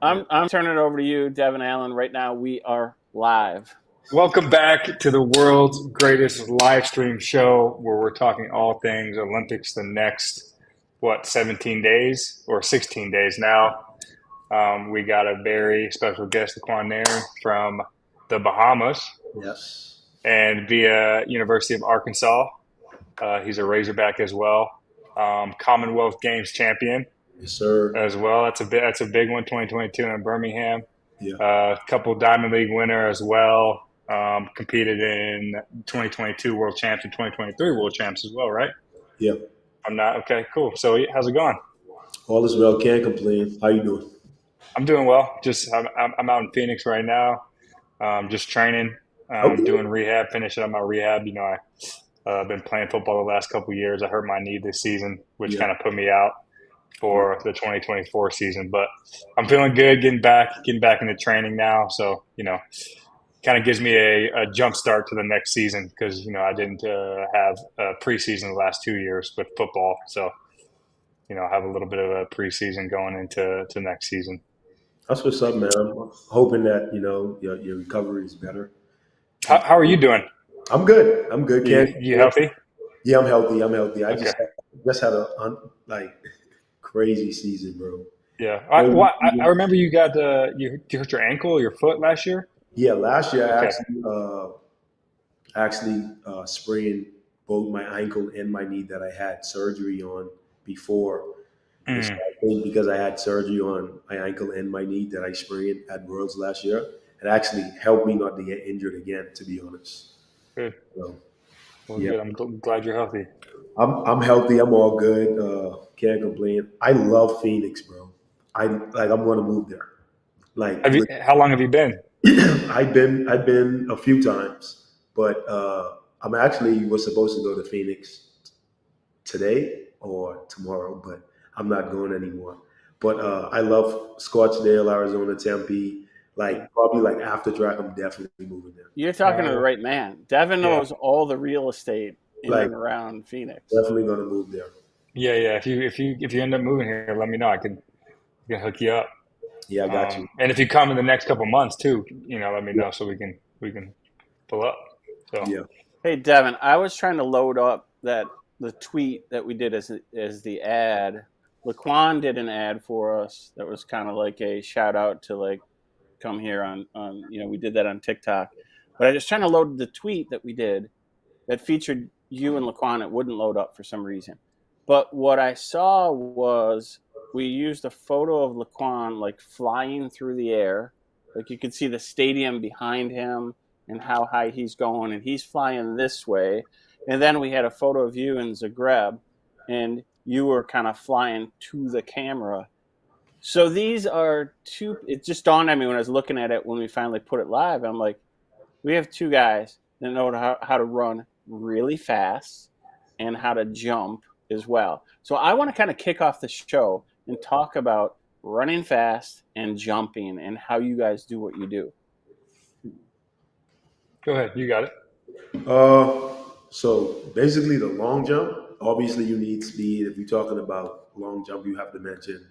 I'm turning it over to you, Devon Allen. Right now, we are live. Welcome back to the world's greatest live stream show where we're talking all things Olympics the next, 17 days or 16 days now. We got a very special guest, LaQuan Nairn from the Bahamas Yes. and via University of Arkansas. He's a Razorback as well. Commonwealth Games champion Yes, sir. as well. That's a big one, 2022 in Birmingham. Yeah. Couple Diamond League winner as well. Competed in 2022 World Champs and 2023 World Champs as well, right? Yeah. I'm not okay. Cool. So how's it going? All is well. Can't complain. How you doing? I'm doing well. I'm out in Phoenix right now. Just training. Okay. Doing rehab. Finishing up my rehab. I've been playing football the last couple of years. I hurt my knee this season, which kind of put me out for the 2024 season. But I'm feeling good. Getting back into training now. So kind of gives me a jump start to the next season because I didn't have a preseason the last 2 years with football, so I have a little bit of a preseason going into next season. That's what's up, man. I'm hoping that your recovery is better. How are you doing? I'm good. I'm good. You healthy? Yeah, I'm healthy. I Okay. just had a crazy season, bro. Yeah, I remember you got you hurt your ankle or your foot last year. Yeah, last year I Okay. actually sprained both my ankle and my knee that I had surgery on before. And so I think because I had surgery on my ankle and my knee that I sprained at Worlds last year, it actually helped me not to get injured again, to be honest. Good. So, Well, yeah, good. I'm glad you're healthy. I'm healthy. I'm all good. Can't complain. I love Phoenix, bro. I'm going to move there. How long have you been? I've been a few times, but I'm actually was supposed to go to Phoenix today or tomorrow, but I'm not going anymore. But I love Scottsdale, Arizona, Tempe. Probably after track, I'm definitely moving there. You're talking to the right man. Devon Yeah. knows all the real estate in Like- and around Phoenix. Definitely gonna move there. Yeah. If you end up moving here, let me know. I can hook you up. Yeah, I got you. And if you come in the next couple months too, let me know so we can pull up. So Yeah. Hey, Devon, I was trying to load up the tweet that we did as the ad. LaQuan did an ad for us that was kind of like a shout out to come here on we did that on TikTok. But I was trying to load the tweet that we did that featured you and LaQuan. It wouldn't load up for some reason. But what I saw was we used a photo of LaQuan flying through the air. You could see the stadium behind him and how high he's going, and he's flying this way. And then we had a photo of you in Zagreb, and you were kind of flying to the camera. So these are two. It just dawned on me when I was looking at it when we finally put it live. I'm like, we have two guys that know how to run really fast and how to jump as well. So I want to kind of kick off the show and talk about running fast and jumping and how you guys do what you do. go ahead, you got it. So basically, the long jump. Obviously, you need speed. If you're talking about long jump, you have to mention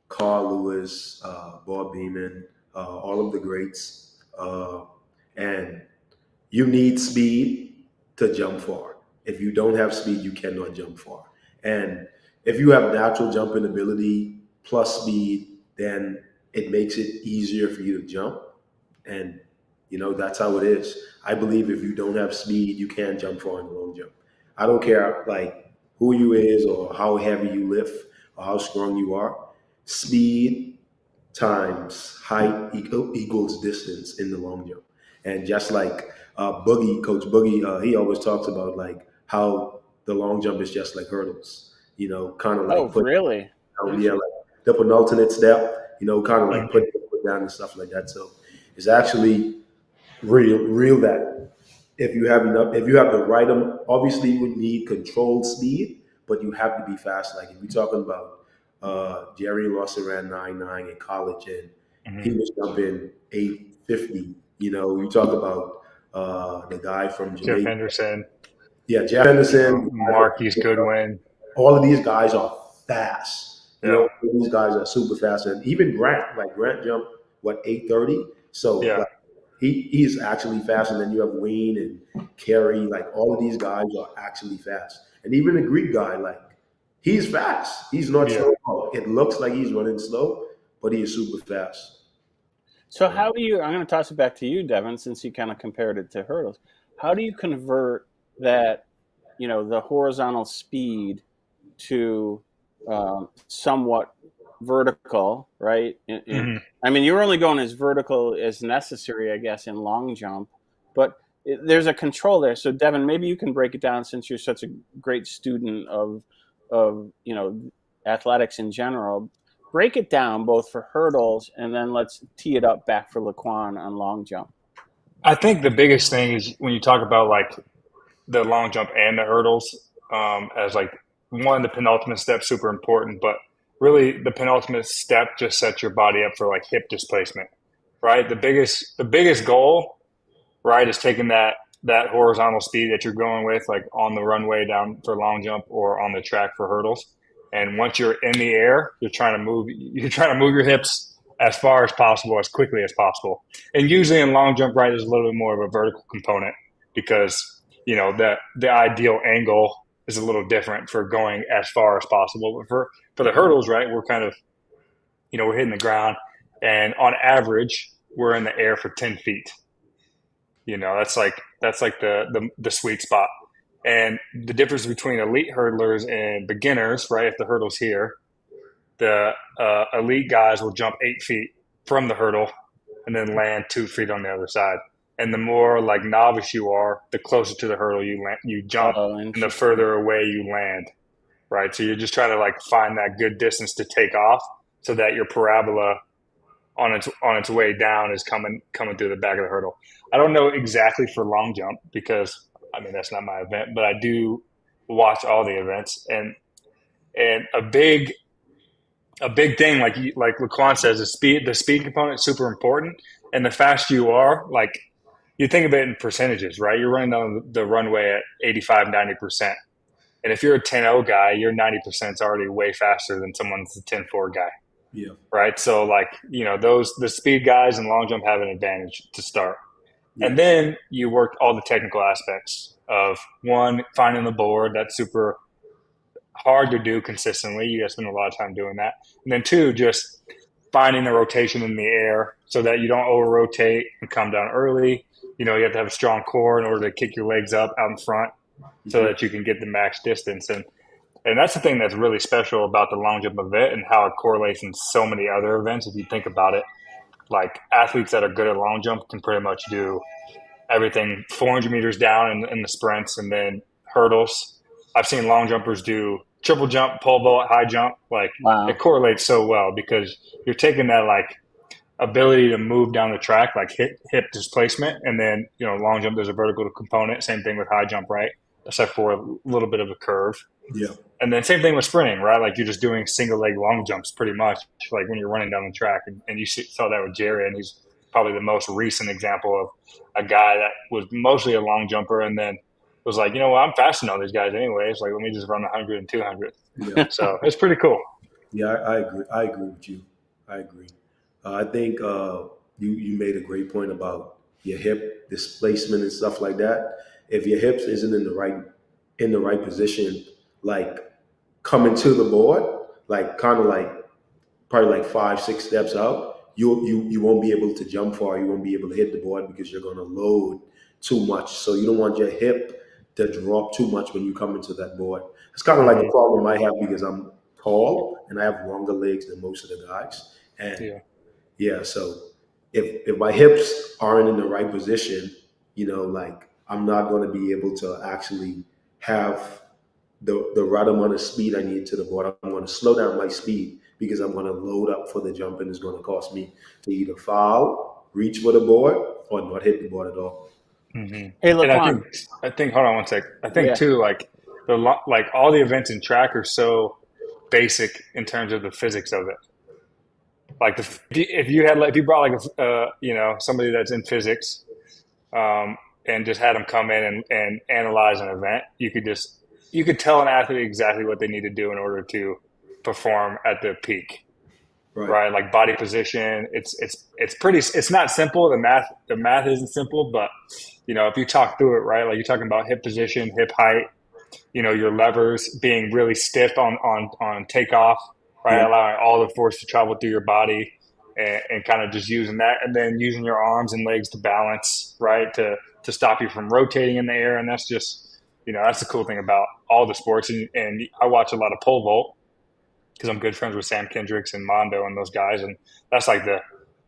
Carl Lewis, Bob Beamon, all of the greats, and you need speed to jump far. If you don't have speed, you cannot jump far. And if you have natural jumping ability plus speed, then it makes it easier for you to jump. And that's how it is. I believe if you don't have speed, you can't jump far in the long jump. I don't care who you is or how heavy you lift or how strong you are. Speed times height equals distance in the long jump. And just like Coach Boogie, he always talks about how the long jump is just like hurdles. Kind of Really? The penultimate step. Kind of putting the foot down and stuff like that. So it's actually real that if you have the right obviously you would need controlled speed, but you have to be fast. If you're talking about Jerry Lawson ran 9.9 in college and he was jumping 8.50. You talk about the guy from Jamaica. Jeff Henderson. Yeah, Jeff Henderson. Marquise Goodwin. All of these guys are fast. You know, these guys are super fast, and even Grant jumped what 8:30. So Yeah. like he's actually fast, and then you have Wayne and Kerry. Like all of these guys are actually fast, and even the Greek guy, like he's fast. He's not Yeah. slow. It looks like he's running slow, but he is super fast. So how do you? I'm going to toss it back to you, Devin, since you kind of compared it to hurdles. How do you convert that, the horizontal speed to somewhat vertical, right? Hmm. I mean, you're only going as vertical as necessary, I guess, in long jump, but there's a control there. So, Devin, maybe you can break it down since you're such a great student of athletics in general. Break it down both for hurdles and then let's tee it up back for LaQuan on long jump. I think the biggest thing is when you talk about like the long jump and the hurdles, as like one, the penultimate step super important, but really the penultimate step just sets your body up for like hip displacement, right? The biggest goal, right, is taking that horizontal speed that you're going with, like on the runway down for long jump or on the track for hurdles. And once you're in the air, you're trying to move your hips as far as possible, as quickly as possible. And usually in long jump, right, there's a little bit more of a vertical component because the ideal angle is a little different for going as far as possible. But for the hurdles, right, we're kind of we're hitting the ground, and on average, we're in the air for 10 feet. That's like the sweet spot. And the difference between elite hurdlers and beginners, right? If the hurdle's here, the elite guys will jump 8 feet from the hurdle and then land 2 feet on the other side. And the more like novice you are, the closer to the hurdle you jump, Oh, and the interesting. further away you land, right? So you're just trying to like find that good distance to take off, so that your parabola on its way down is coming through the back of the hurdle. I don't know exactly for long jump because I mean that's not my event, but I do watch all the events, and a big thing like LaQuan says, the speed component is super important, and the faster you are, like you think of it in percentages, right? You're running down the runway at 85, 90%. And if you're a 10-0 guy, your 90% is already way faster than someone's a 10-4 guy. Yeah. Right. So like, the speed guys and long jump have an advantage to start. And Yes. then you work all the technical aspects of one, finding the board. That's super hard to do consistently. You guys spend a lot of time doing that. And then two, just finding the rotation in the air so that you don't over rotate and come down early. You have to have a strong core in order to kick your legs up out in front so that you can get the max distance. And that's the thing that's really special about the long jump event and how it correlates in so many other events. If you think about it, like athletes that are good at long jump can pretty much do everything 400 meters down in the sprints, and then hurdles. I've seen long jumpers do triple jump, pole vault, high jump. Like it Wow. correlates so well because you're taking that like ability to move down the track, like hip displacement, and then long jump there's a vertical component. Same thing with high jump, right? Except for a little bit of a curve. Yeah. And then same thing with sprinting, right? Like you're just doing single leg long jumps pretty much, like when you're running down the track. And you saw that with Jerry, and he's probably the most recent example of a guy that was mostly a long jumper and then was like, I'm faster than all these guys anyways. Like, let me just run 100 and 200. Yeah. So it's pretty cool. Yeah, I agree. I agree with you. I agree. I think you made a great point about your hip displacement and stuff like that. If your hips isn't in the right position, like coming to the board, like kind of like probably like 5, 6 steps out, you won't be able to jump far. You won't be able to hit the board because you're going to load too much. So you don't want your hip to drop too much when you come into that board. It's kind of like a Mm-hmm. problem I have because I'm tall and I have longer legs than most of the guys. And Yeah. yeah, so if my hips aren't in the right position, like I'm not going to be able to actually have the right amount of speed I need to the board. I'm going to slow down my speed because I'm going to load up for the jump, and it's going to cost me to either foul, reach for the board, or not hit the board at all. Mm-hmm. Hey, And I LaQuan. think, I think, hold on one sec. I think Yeah. too, like like all the events in track are so basic in terms of the physics of it. Like if you brought like somebody that's in physics, and just had them come in and analyze an event, you could tell an athlete exactly what they need to do in order to perform at the peak, Right. right? Like body position, it's not simple. The math isn't simple, but if you talk through it, right? Like you're talking about hip position, hip height, your levers being really stiff on takeoff, right? Yep. Allowing all the force to travel through your body and kind of just using that, and then using your arms and legs to balance, right? To stop you from rotating in the air. And that's just, that's the cool thing about all the sports. And I watch a lot of pole vault because I'm good friends with Sam Kendricks and Mondo and those guys. And that's like the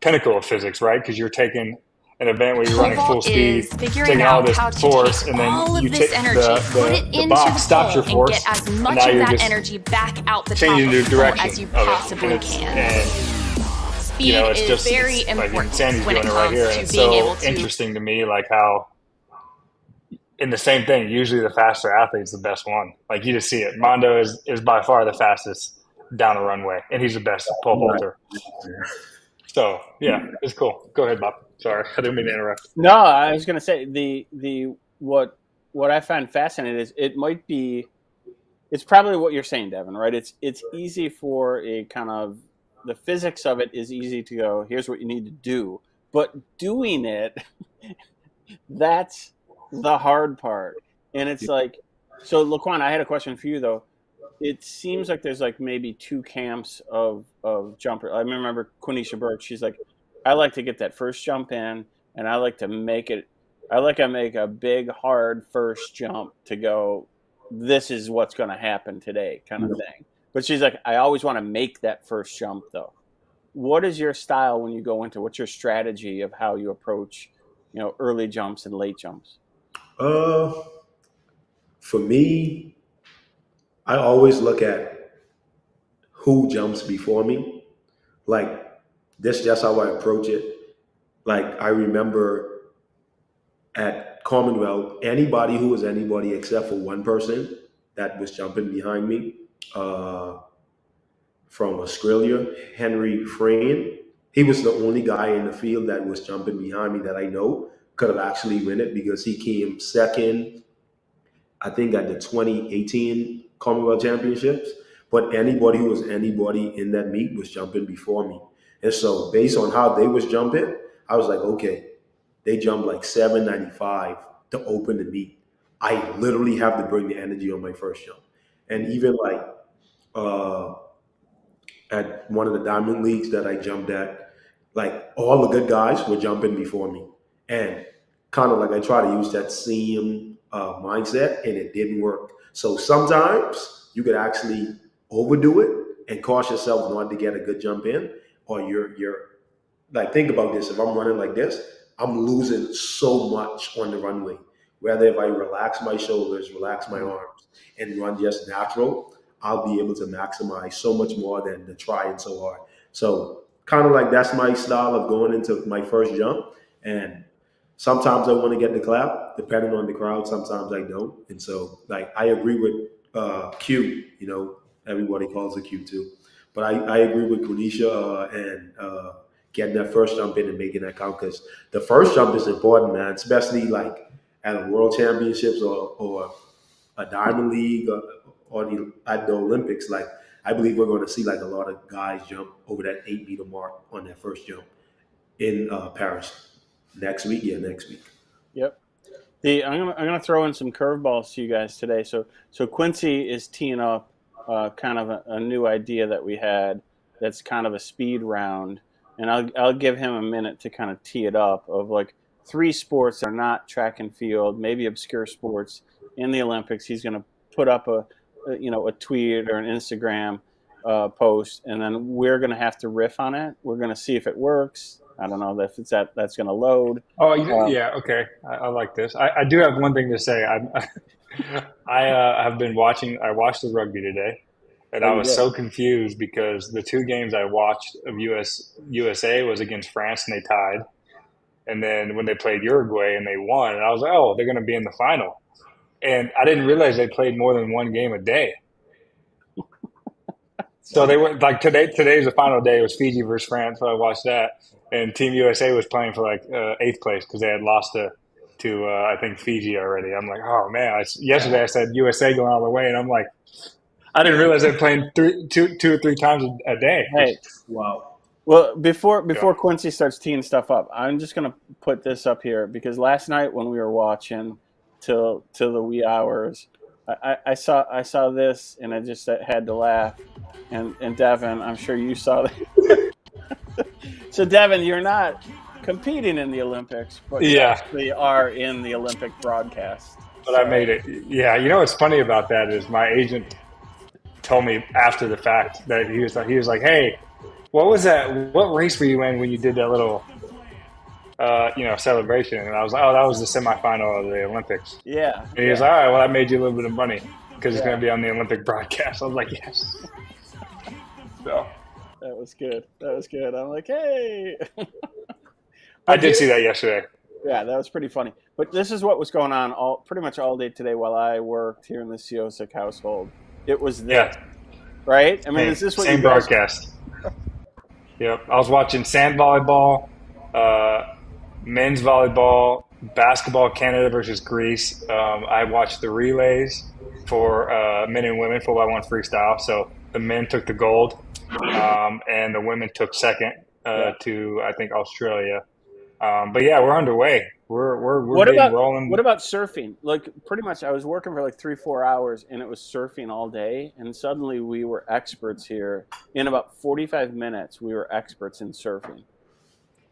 pinnacle of physics, right? Because you're taking an event where you're running full speed, taking all this force, and then all you of this take energy, put it the into box the stops your pole and force, get as and much now of you're that just energy back out the top changing of the the pole direction as you of it. possibly can. And Speed it's is just very it's like important Sandy's when doing it it right comes here, to and it's being so able to interesting to me, like how in the same thing, usually the faster athlete's the best one. Like you just see it. Mondo is by far the fastest down the runway, and he's the best pole Right. vaulter. So yeah, it's cool. Go ahead, Bob. Sorry, I didn't mean to interrupt. No, I was going to say the what I find fascinating is it's probably what you're saying, Devin, right? It's easy for a kind of the physics of it is easy to go, here's what you need to do, but doing it, that's the hard part. And it's like, so LaQuan, I had a question for you though. It seems like there's like maybe two camps of jumper. I remember Quenisha Burke. She's like, I like to get that first jump in, and I like to make it. I like to make a big, hard first jump to go. This is what's going to happen today, kind of thing. But she's like, I always want to make that first jump, though. What is your style when you go into? What's your strategy of how you approach, early jumps and late jumps? Uh, for me, I always look at who jumps before me. Like this, just how I approach it. Like I remember at Commonwealth, anybody who was anybody except for one person that was jumping behind me uh, from Australia, Henry Frayne. He was the only guy in the field that was jumping behind me that I know could have actually win it because he came second, I think, at the 2018 Commonwealth Championships. But anybody who was anybody in that meet was jumping before me. And so based on how they was jumping, I was like, okay, they jumped like 795 to open the meet. I literally have to bring the energy on my first jump. And even like uh, at one of the diamond leagues that I jumped at, like all the good guys were jumping before me. And kind of like I try to use that same mindset and it didn't work. So sometimes you could actually overdo it and cause yourself not to get a good jump in, or you're like, think about this. If I'm running like this, I'm losing so much on the runway. Whether if I relax my shoulders, relax my arms, and run just natural, I'll be able to maximize so much more than the trying so hard. So kind of like that's my style of going into my first jump. And sometimes I want to get the clap, depending on the crowd. Sometimes I don't. And so like I agree with Q. Everybody calls it Q too. But I agree with Quenisha and getting that first jump in and making that count because the first jump is important, man, especially like at a world championships or a diamond league or at the Olympics. Like I believe we're going to see like a lot of guys jump over that 8 meter mark on that first jump in Paris next week. Yeah, next week. Yep. I'm gonna throw in some curveballs to you guys today. So Quincy is teeing up kind of a new idea that we had. That's kind of a speed round, and I'll give him a minute to kind of tee it up of like 3 sports that are not track and field, maybe obscure sports in the Olympics. He's gonna put up a tweet or an Instagram post, and then we're gonna have to riff on it. We're gonna see if it works. I don't know if that's gonna load. Oh, Um, yeah, okay. I like this. I do have one thing to say. I have been watching. I watched the rugby today, and oh, I you was did. so confused because the 2 games I watched of USA was against France and they tied, and then when they played Uruguay and they won, and I was like, oh, they're going to be in the final, and I didn't realize they played more than one game a day. So they were like today. Today's the final day. It was Fiji versus France, so I watched that. And Team USA was playing for like 8th place because they had lost to I think Fiji already. I'm like, oh man! Yesterday I said USA going all the way, and I'm like, I didn't realize they're playing two or three times a day. Hey, Wow. well, before Quincy starts teeing stuff up, I'm just gonna put this up here because last night when we were watching till the wee hours, I saw this and I just had to laugh. And Devin, I'm sure you saw that. So Devin, you're not competing in the Olympics, but you actually are in the Olympic broadcast. But I made it. Yeah, you know what's funny about that is my agent told me after the fact that he was like, "Hey, what was that? What race were you in when you did that little, celebration?" And I was like, "Oh, that was the semifinal of the Olympics." Yeah. And he was like, "All right, well, that made you a little bit of money because it's going to be on the Olympic broadcast." I was like, "Yes." So that was good. I'm like, hey. I did see that yesterday. Yeah, that was pretty funny. But this is what was going on pretty much all day today while I worked here in the Siosic household. It was this, right? I mean, is this what same you guys... broadcast? Yep. I was watching sand volleyball, men's volleyball, basketball, Canada versus Greece. I watched the relays for men and women 4x1 freestyle. So the men took the gold, and the women took second to, I think, Australia. But yeah, we're underway. We're rolling. What about surfing? Like pretty much I was working for like 3-4 hours and it was surfing all day, and suddenly we were experts here. In about 45 minutes we were experts in surfing.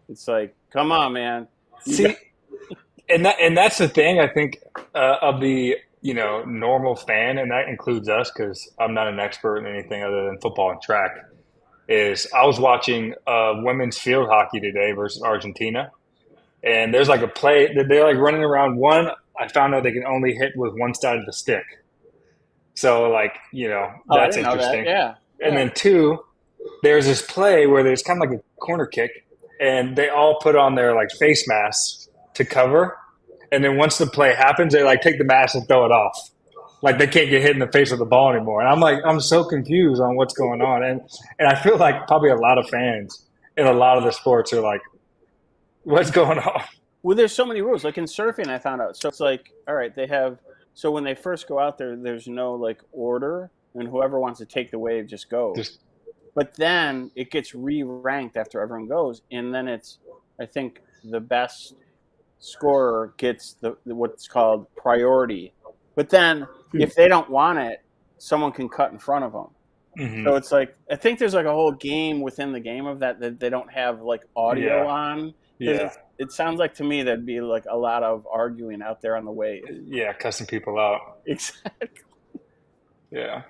It's like, come on, man. And that's the thing, I think, of the normal fan, and that includes us because I'm not an expert in anything other than football and track, is I was watching women's field hockey today versus Argentina. And there's like a play that they're like running around. One, I found out they can only hit with one side of the stick. So like, that's interesting. Yeah. And then two, there's this play where there's kind of like a corner kick and they all put on their like face masks to cover. And then once the play happens, they like take the mask and throw it off. Like they can't get hit in the face with the ball anymore. And I'm like, I'm so confused on what's going on. And I feel like probably a lot of fans in a lot of the sports are like, what's going on? Well, there's so many rules. Like in surfing, I found out. So it's like, all right, so when they first go out there, there's no like order, and whoever wants to take the wave just goes. But then it gets re-ranked after everyone goes, and then it's, I think, the best scorer gets what's called priority. But then if they don't want it, someone can cut in front of them. Mm-hmm. So it's like, I think there's like a whole game within the game of that they don't have like audio on. Yeah. It sounds like to me there'd be like a lot of arguing out there on the wave. Yeah, cussing people out. Exactly. Yeah.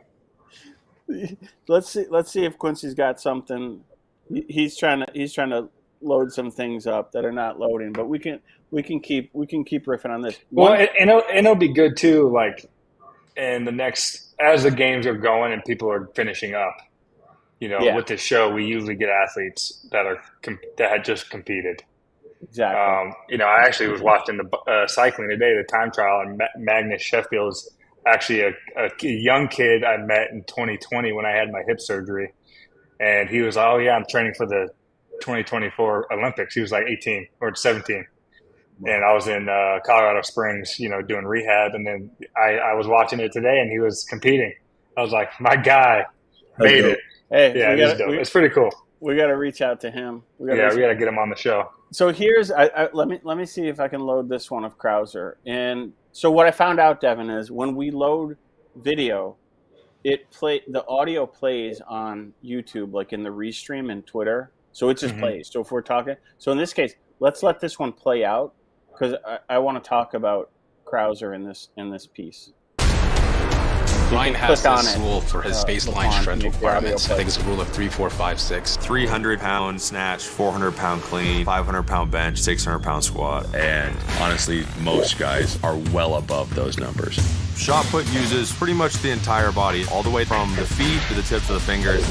Let's see if Quincy's got something. He's trying to load some things up that are not loading, but we can keep riffing on this. Well, it'll be good too. Like in the next, as the games are going and people are finishing up, with this show, we usually get athletes that had just competed. Exactly. I actually was watching the cycling today, the time trial, and Magnus Sheffield's actually a young kid I met in 2020 when I had my hip surgery. And he was, oh, yeah, I'm training for the 2024 Olympics. He was like 18 or 17. And I was in Colorado Springs, doing rehab. And then I was watching it today, and he was competing. I was like, my guy made it. Hey, yeah, it's pretty cool. We got to reach out to him. We got to get him on the show. So here's let me see if I can load this one of Krauser. And so what I found out, Devin, is when we load video, the audio plays on YouTube, like in the restream and Twitter. So it just plays. So if we're talking, so in this case, let's let this one play out because I want to talk about Krauser in this piece. Ryan has this rule for his baseline strength requirements. I think it's a rule of 3, 4, 5, 6. 300-pound snatch, 400-pound clean, 500-pound bench, 600-pound squat. And honestly, most guys are well above those numbers. Shot put uses pretty much the entire body, all the way from the feet to the tips of the fingers.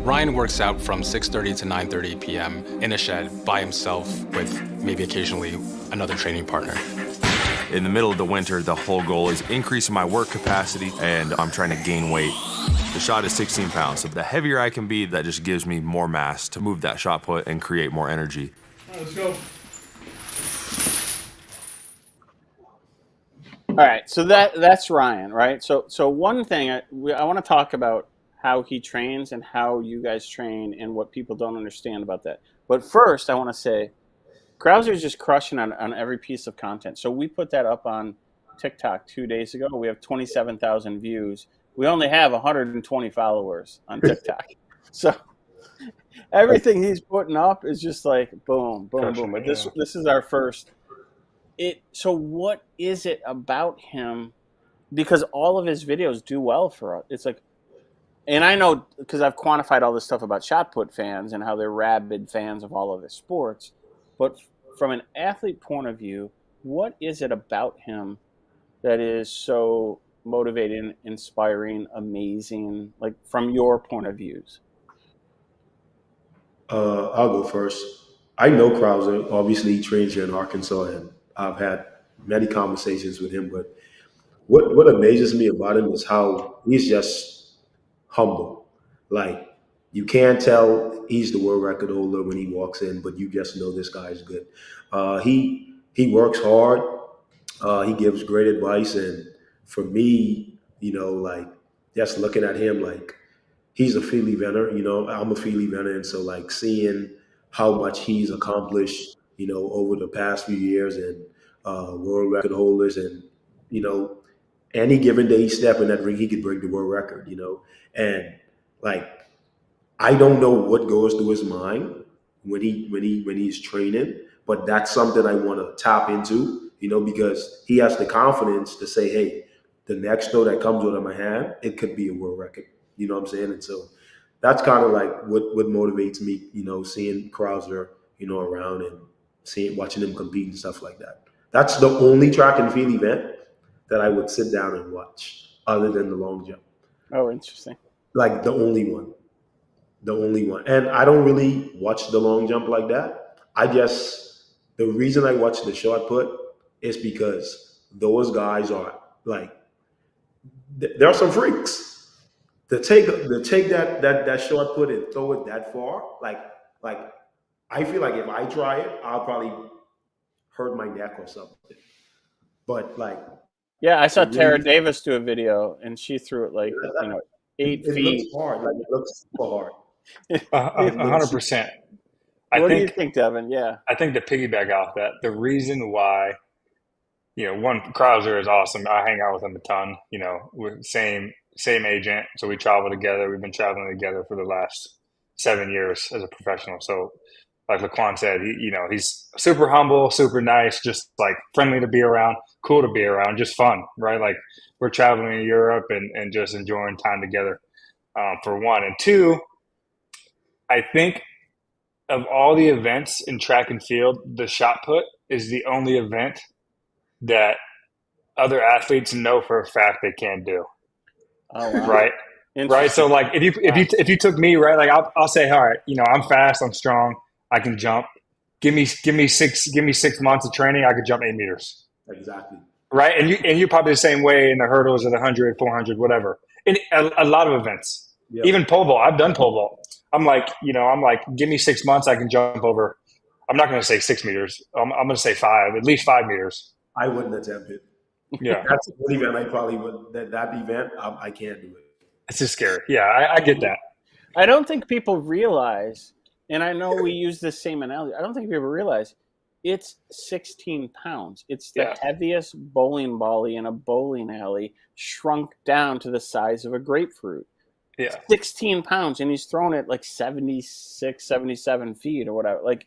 Ryan works out from 6:30 to 9:30 p.m. in a shed by himself with maybe occasionally another training partner. In the middle of the winter, the whole goal is increasing my work capacity, and I'm trying to gain weight. The shot is 16 pounds, so the heavier I can be, that just gives me more mass to move that shot put and create more energy. All right, let's go. right, so that's Ryan, right? So one thing I want to talk about how he trains and how you guys train and what people don't understand about that. But first, I want to say Krauser is just crushing on every piece of content. So we put that up on TikTok 2 days ago. We have 27,000 views. We only have 120 followers on TikTok. So everything he's putting up is just like boom, boom, boom. But this is our first. So what is it about him? Because all of his videos do well for us. It's like, and I know because I've quantified all this stuff about shot put fans and how they're rabid fans of all of his sports. But from an athlete point of view, what is it about him that is so motivating, inspiring, amazing, like from your point of views? I'll go first. I know Krauser. Obviously, he trains here in Arkansas, and I've had many conversations with him. But what amazes me about him is how he's just humble. Like, you can't tell he's the world record holder when he walks in, but you just know this guy is good. He works hard. He gives great advice, and for me, like just looking at him, like he's a field eventer. I'm a field eventer, and so like seeing how much he's accomplished, over the past few years, and world record holders, and you know, any given day he step in that ring, he could break the world record. And like I don't know what goes through his mind when he's training, but that's something I want to tap into, because he has the confidence to say, hey, the next throw that comes out of my hand, it could be a world record. You know what I'm saying? And so that's kind of like what motivates me, seeing Krauser, around and watching him compete and stuff like that. That's the only track and field event that I would sit down and watch other than the long jump. Oh, interesting. Like the only one. And I don't really watch the long jump like that. The reason I watch the short put is because those guys are like, there are some freaks. To take that short put and throw it that far, like I feel like if I try it, I'll probably hurt my neck or something. But like, yeah, I saw Tara Davis do a video, and she threw it like 8 it feet. looks hard. Like it looks super hard. 100%. What do you think, Devin? Yeah, I think to piggyback off that, the reason why, one, Krauser is awesome. I hang out with him a ton. We're same agent, so we travel together. We've been traveling together for the last 7 years as a professional. So, like LaQuan said, he's super humble, super nice, just like friendly to be around, cool to be around, just fun, right? Like we're traveling in Europe and just enjoying time together, for one. And two, I think of all the events in track and field, the shot put is the only event that other athletes know for a fact they can't do. Oh, wow. Right. Right. So like if you took me, right, like I'll say, all right, I'm fast, I'm strong, I can jump. Give me 6 months of training, I could jump 8 meters. Exactly. Right. And you're probably the same way in the hurdles of the 100, 400, whatever. In a lot of events, even pole vault. I've done pole vault. I'm like, give me 6 months, I can jump over. I'm not going to say 6 meters. I'm going to say 5, at least 5 meters. I wouldn't attempt it. Yeah. That's one event I probably would. That event, I can't do it. It's just scary. Yeah, I get that. I don't think people realize, and I know we use the same analogy, I don't think people realize it's 16 pounds. It's the heaviest bowling bally in a bowling alley shrunk down to the size of a grapefruit. Yeah. 16 pounds, and he's thrown it like 76, 77 feet or whatever. Like,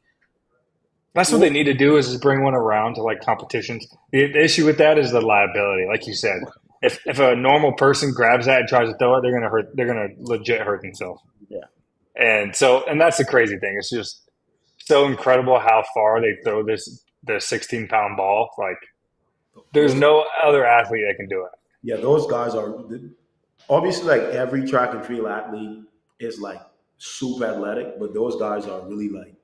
that's what they need to do is bring one around to like competitions. The issue with that is the liability, like you said. If a normal person grabs that and tries to throw it, they're gonna legit hurt themselves. Yeah. And that's the crazy thing. It's just so incredible how far they throw the 16-pound ball. Like there's no other athlete that can do it. Yeah, those guys are obviously like every track and field athlete is like super athletic, but those guys are really like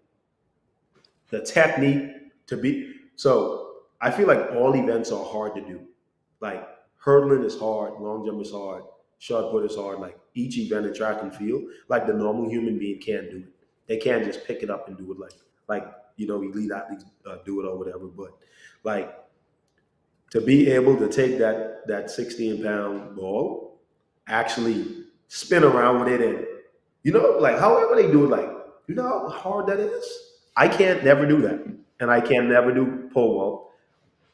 the technique to be. So I feel like all events are hard to do. Like hurdling is hard, long jump is hard, shot put is hard. Like each event in track and field, like the normal human being can't do it. They can't just pick it up and do it like elite athletes do it or whatever. But like to be able to take that 16-pound ball, actually spin around with it, and like however they do it, like how hard that is. I can't never do that, and I can never do pole vault.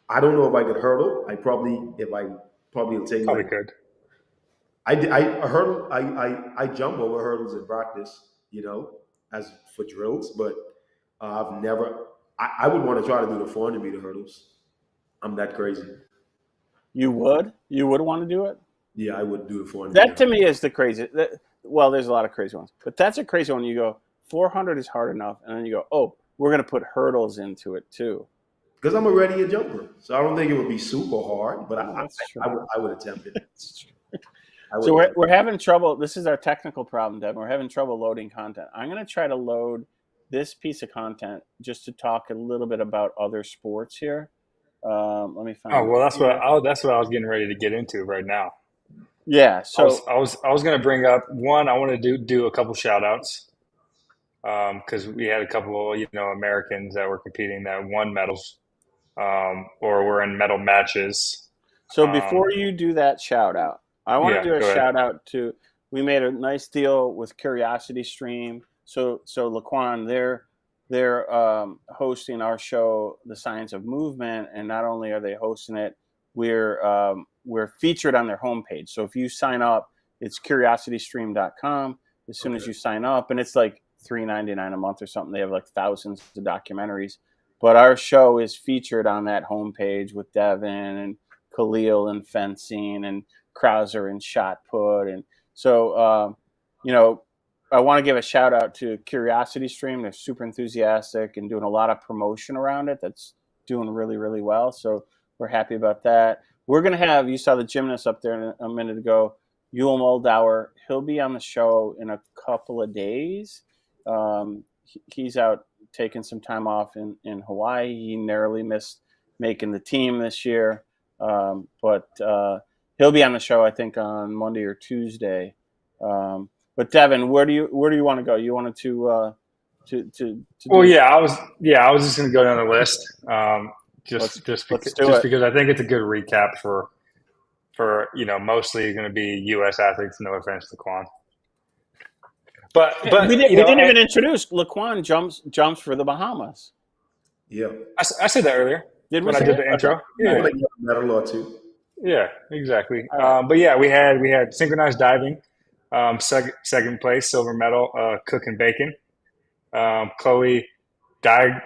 I don't know if I could hurdle. Probably it'll take me Probably like could. I hurdle. I jump over hurdles in practice, as for drills, but I've never. I would want to try to do the 400-meter hurdles. I'm that crazy. You would? You would want to do it? Yeah, I would do the 400. That to me is the crazy. Well, there's a lot of crazy ones, but that's a crazy one. You go 400 is hard enough, and then you go, oh, we're going to put hurdles into it too. Because I'm already a jumper, so I don't think it would be super hard, but I would attempt it. So we're having trouble. This is our technical problem, Deb. We're having trouble loading content. I'm going to try to load this piece of content just to talk a little bit about other sports here. Let me find. Oh well, that's what I was getting ready to get into right now. Yeah. So I was going to bring up one. I want to do a couple shout outs because we had a couple Americans that were competing that won medals or were in medal matches. So before you do that shout out, I want to do a shout out to. We made a nice deal with Curiosity Stream. So LaQuan, they're hosting our show, The Science of Movement, and not only are they hosting it, we're featured on their homepage. So if you sign up, it's curiositystream.com. As soon as you sign up, and it's like $3.99 a month or something. They have like thousands of documentaries, but our show is featured on that homepage with Devin and Khalil and fencing and Krauser and shot put, and so I want to give a shout out to Curiosity Stream. They're super enthusiastic and doing a lot of promotion around it. That's doing really, really well. So we're happy about that. We're going to have, you saw the gymnast up there a minute ago, Yul Moldauer. He'll be on the show in a couple of days. He's out taking some time off in Hawaii. He narrowly missed making the team this year. But he'll be on the show, I think, on Monday or Tuesday. But Devin, where do you want to go? You wanted to Well, yeah, I was just going to go down the list. Just because I think it's a good recap for mostly going to be U.S. athletes. No offense to LaQuan, but we didn't even introduce LaQuan jumps for the Bahamas. Yeah, I said that earlier when I did the intro. Yeah, like medal or two. Yeah, exactly. But yeah, we had synchronized diving, second place, silver medal, Cook and Bacon. Chloe Digert,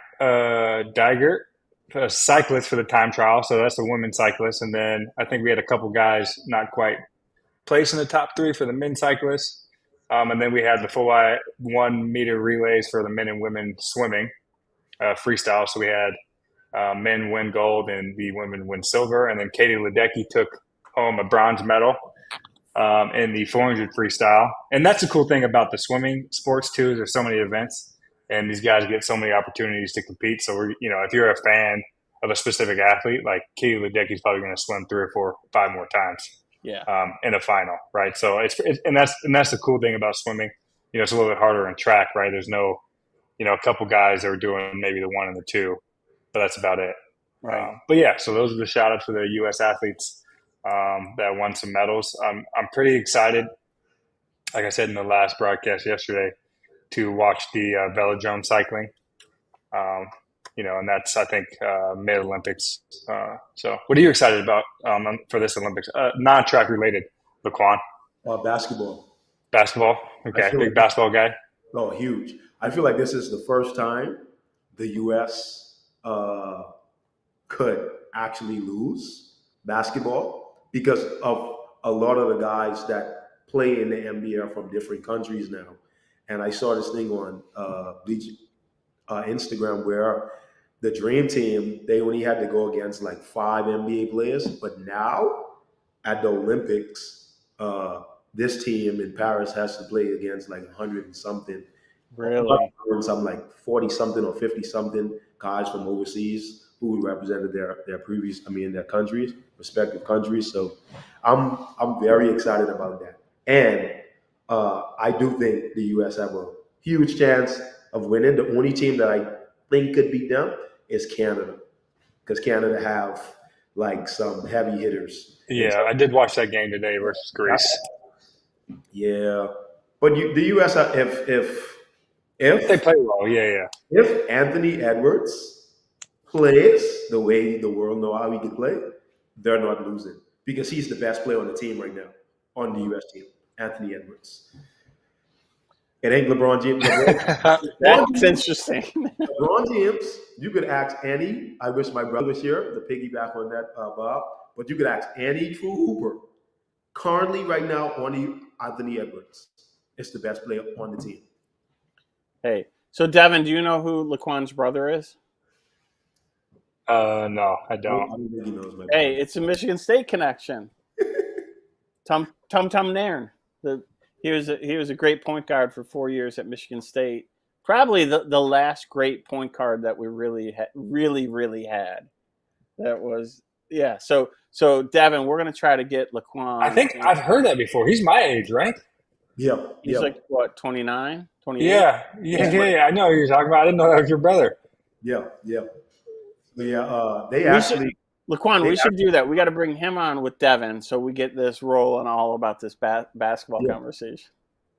a cyclist for the time trial, so that's a women's cyclist. And then I think we had a couple guys not quite place in the top three for the men's cyclists. And then we had the full 1 meter relays for the men and women swimming, freestyle. So we had men win gold and the women win silver. And then Katie Ledecky took home a bronze medal in the 400 freestyle. And that's the cool thing about the swimming sports too, is there's so many events and these guys get so many opportunities to compete. So if you're a fan of a specific athlete, like Katie Ledecky's probably going to swim 3 or 4, 5 more times. Yeah. In a final, right? So that's the cool thing about swimming. It's a little bit harder in track, right? There's no, a couple guys that are doing maybe the 1 and the 2, but that's about it. Right. But yeah, so those are the shout outs for the U.S. athletes that won some medals. I'm pretty excited, like I said in the last broadcast yesterday, to watch the velodrome cycling. And that's, I think, mid-Olympics. So what are you excited about for this Olympics? Non-track related, LaQuan. Basketball. Basketball? Okay, big basketball guy. Oh, huge. I feel like this is the first time the U.S. Could actually lose basketball because of a lot of the guys that play in the NBA are from different countries now. And I saw this thing on Instagram where the Dream Team, they only had to go against like 5 NBA players. But now at the Olympics, this team in Paris has to play against like 100 and something. Really? Something like 40 something or 50 something guys from overseas who represented their previous, their countries, respective countries. So I'm very excited about that. And I do think the U.S. have a huge chance of winning. The only team that I think could beat them is Canada, because Canada have like some heavy hitters. Yeah, I did watch that game today versus Greece. Yeah, but the U.S. They If play well. Yeah. if Anthony Edwards plays the way the world know how he can play, they're not losing because he's the best player on the team right now on the U.S. team. Anthony Edwards. It ain't LeBron James. That's interesting. LeBron James. You could ask any. I wish my brother was here to piggyback on that, Bob. But you could ask any true hooper currently right now on Anthony Edwards. It's the best player on the team. Hey, so Devin, do you know who LaQuan's brother is? No, I don't. I don't think he knows my Hey, brother. it's a Michigan State connection. Tum Nairn. He was a great point guard for 4 years at Michigan State. Probably the last great point guard that we really had. That was So Devin, we're gonna try to get LaQuan. I think I've heard that before. He's my age, right? Yeah. He's like what, 29, 28? Yeah. I know who you're talking about. I didn't know that was your brother. Yeah. They actually. LaQuan, we should do that. We got to bring him on with Devin so we get this rolling all about this basketball conversation.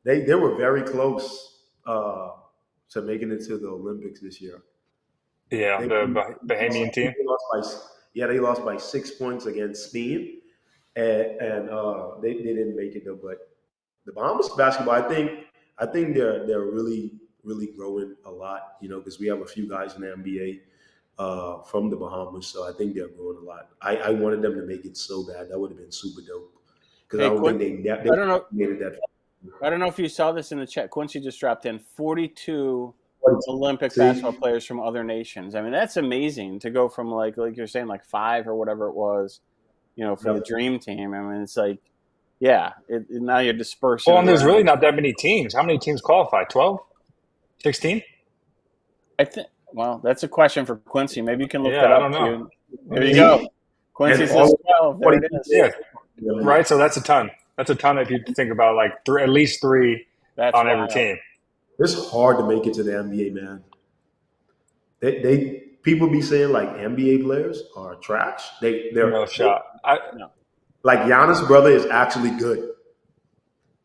They were very close to making it to the Olympics this year. Yeah, the Bahamian team. They lost by 6 points against Spain, and they didn't make it though. But the Bahamas basketball, I think they're really growing a lot. Because we have a few guys in the NBA from the Bahamas, so I think they're growing a lot. I wanted them to make it so bad. That would have been super dope. Because I don't think they I don't know. made it that far. I don't know if you saw this in the chat. Quincy just dropped in 42 Olympic basketball players from other nations. I mean, that's amazing to go from like you're saying, like 5 or whatever it was, for the dream team. I mean, it's like, now you're dispersing. Well, and there's really not that many teams. How many teams qualify? 12? 16? I think. Well, that's a question for Quincy. Maybe you can look that up. I don't know. There you go. Quincy says 12. There it is. Yeah, right. So that's a ton. That's a ton if you think about like at least 3 on every team. It's hard to make it to the NBA, man. They people be saying like NBA players are trash. They're no shot. No. Like Giannis' brother is actually good.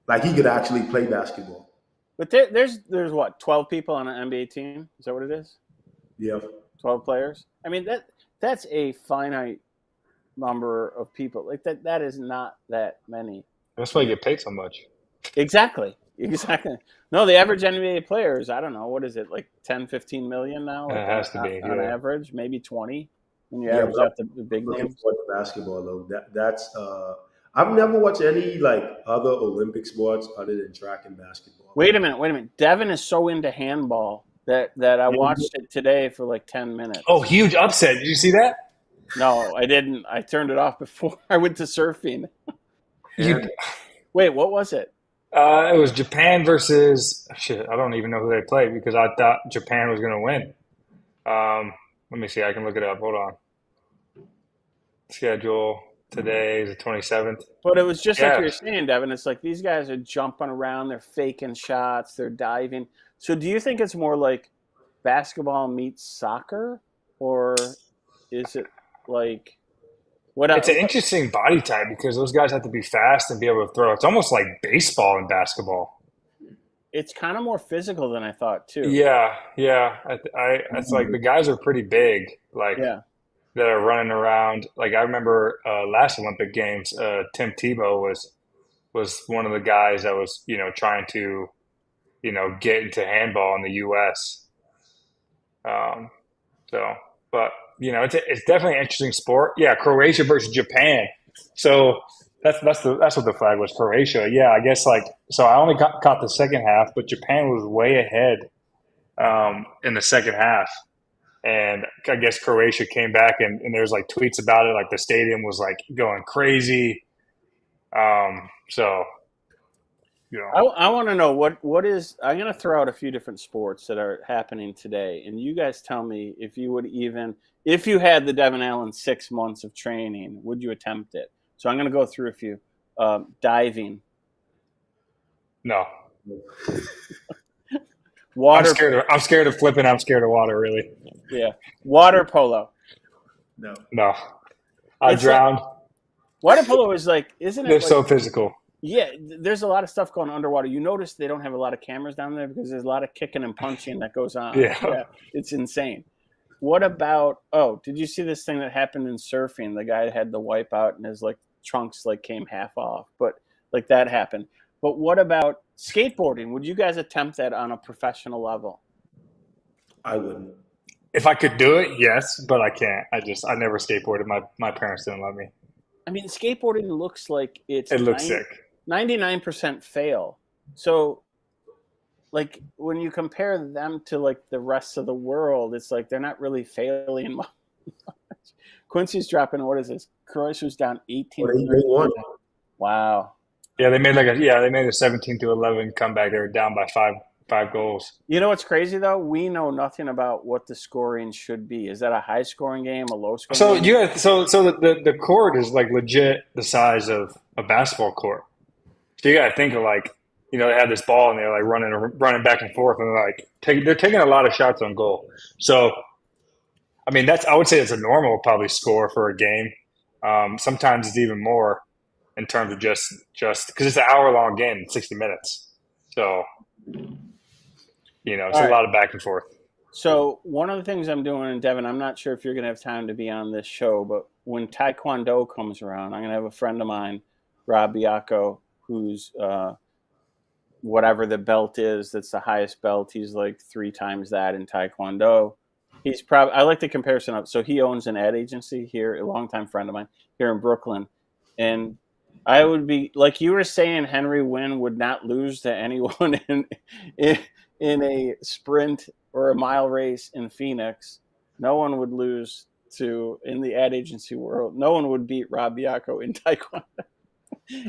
Like he could actually play basketball. But there's what, 12 people on an NBA team? Is that what it is? Yeah. 12 players. I mean that's a finite number of people. Like that is not that many. That's why you get paid so much. Exactly. No, the average NBA player is, I don't know, what is it, like 10, 15 million now? It has to be on average, maybe 20 when you average out the big names. Basketball though, that's I've never watched any like other Olympic sports other than track and basketball. Wait a minute. Devin is so into handball that I watched it today for like 10 minutes. Oh, huge upset. Did you see that? No, I didn't. I turned it off before I went to surfing. Wait, what was it? It was Japan versus shit. I don't even know who they played because I thought Japan was going to win. Let me see. I can look it up. Hold on. Schedule today is the 27th. But it was just like you were saying, Devin. It's like these guys are jumping around. They're faking shots. They're diving. So do you think it's more like basketball meets soccer, or is it like what else? It's an interesting body type because those guys have to be fast and be able to throw. It's almost like baseball and basketball. It's kind of more physical than I thought too. Yeah. It's like the guys are pretty big, that are running around. Like I remember last Olympic Games, Tim Tebow was one of the guys that was trying to get into handball in the U.S. But it's definitely an interesting sport. Yeah, Croatia versus Japan. So that's what the flag was, Croatia. Yeah, I guess so I only caught the second half, but Japan was way ahead in the second half. And I guess Croatia came back and there's like tweets about it, like the stadium was like going crazy. I want to know what is. I'm going to throw out a few different sports that are happening today, and you guys tell me if you had the Devon Allen 6 months of training, would you attempt it? So I'm going to go through a few. Diving. No. Water. I'm scared of flipping. I'm scared of water. Really. Yeah. Water polo. No. No. I It's drowned. Water polo is like, isn't They're it like, so physical. yeah, there's a lot of stuff going underwater. You notice they don't have a lot of cameras down there because there's a lot of kicking and punching that goes on. Yeah. Yeah, it's insane. What about, did you see this thing that happened in surfing? The guy had the wipeout and his like trunks like came half off, but like that happened. But what about skateboarding? Would you guys attempt that on a professional level? I wouldn't. If I could do it, yes, but I can't. I never skateboarded. My parents didn't let me. I mean, skateboarding looks like it's It looks sick. 99% fail. So, like, when you compare them to, like, the rest of the world, it's like they're not really failing much. Quincy's dropping, what is this? Croatia's down 18. Well, they won. Wow. Yeah, they made a 17-11 comeback. They were down by five goals. You know what's crazy, though? We know nothing about what the scoring should be. Is that a high-scoring game, a low-scoring So game? you got the court is like legit the size of a basketball court. So you got to think of like, they have this ball and they're like running back and forth and they're taking a lot of shots on goal. So, I mean, I would say it's a normal probably score for a game. Sometimes it's even more in terms of just because it's an hour-long game, 60 minutes. So, it's a lot of back and forth. So one of the things I'm doing, and Devin, I'm not sure if you're going to have time to be on this show, but when Taekwondo comes around, I'm going to have a friend of mine, Rob Biacco, who's whatever the belt is, that's the highest belt. He's like 3 times that in Taekwondo. He's probably, I like the comparison up. So he owns an ad agency here, a longtime friend of mine here in Brooklyn. And I would be, like you were saying, Henry Wynn would not lose to anyone in a sprint or a mile race in Phoenix. No one would lose in the ad agency world. No one would beat Rob Biacco in Taekwondo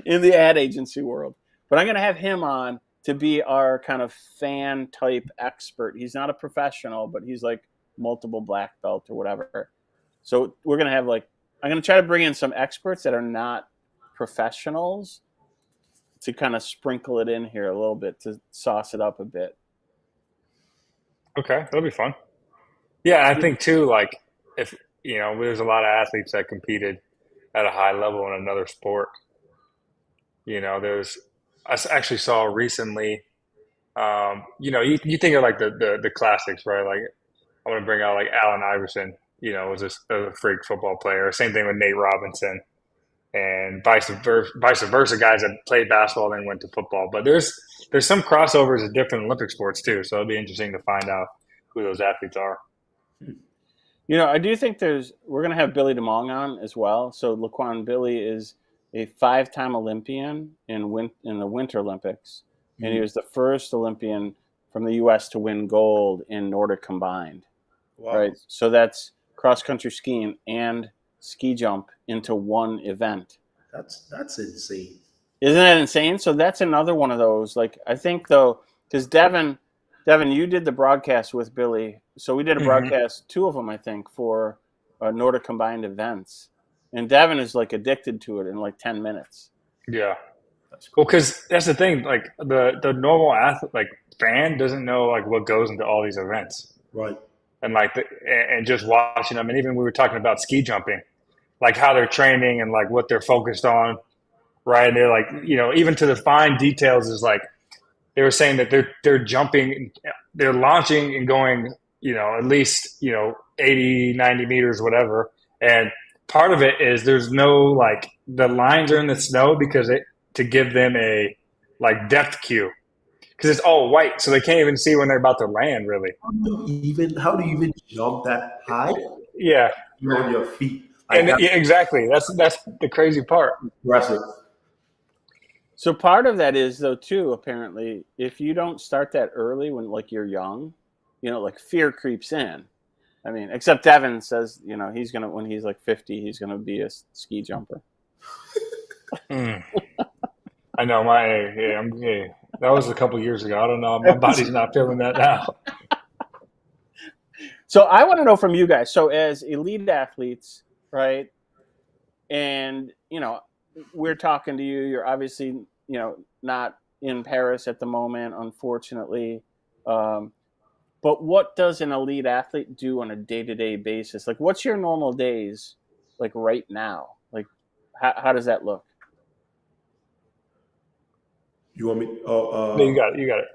in the ad agency world. But I'm going to have him on to be our kind of fan type expert. He's not a professional, but he's like multiple black belt or whatever. So we're going to have I'm going to try to bring in some experts that are not professionals to kind of sprinkle it in here a little bit to sauce it up a bit. Okay, that'll be fun. Yeah, I think too, like if there's a lot of athletes that competed at a high level in another sport. I actually saw recently. You think of like the classics, right? Like I want to bring out like Allen Iverson. Was a freak football player. Same thing with Nate Robinson, and vice versa. Guys that played basketball then went to football. But there's some crossovers in different Olympic sports too. So it'll be interesting to find out who those athletes are. I do think we're going to have Billy DeMong on as well. So LaQuan Billy is a 5-time Olympian in the Winter Olympics. And he was the first Olympian from the U.S. to win gold in Nordic combined. Wow. Right. So that's cross-country skiing and ski jump into one event. That's insane. Isn't that insane? So that's another one of those. Like, I think, though, because Devin, you did the broadcast with Billy. So we did a broadcast, 2 of them, I think, for Nordic combined events. And Devin is like addicted to it in like 10 minutes. Yeah. Well, because that's the thing. Like the normal athlete, like fan, doesn't know like what goes into all these events, Right. and and just watching them. And even we were talking about ski jumping, like how they're training and like what they're focused on, right? And they're like, even to the fine details is like they were saying that they're jumping, they're launching and going, at least 80, 90 meters, whatever, and part of it is there's no like the lines are in the snow to give them a like depth cue because it's all white, so they can't even see when they're about to land. Really, How do you even jump that high? Yeah, You're on your feet. yeah, exactly. That's the crazy part. Impressive. So part of that is, though, too, apparently, if you don't start that early when like you're young, like fear creeps in. I mean, except Devin says, he's going to, when he's like 50, he's going to be a ski jumper. I know that was a couple years ago. I don't know. My body's not feeling that now. So I want to know from you guys. So as elite athletes, right? And, we're talking to you. You're obviously, not in Paris at the moment, unfortunately. But what does an elite athlete do on a day-to-day basis? Like, what's your normal days like right now? Like, how does that look? You want me? No, you got it. You got it.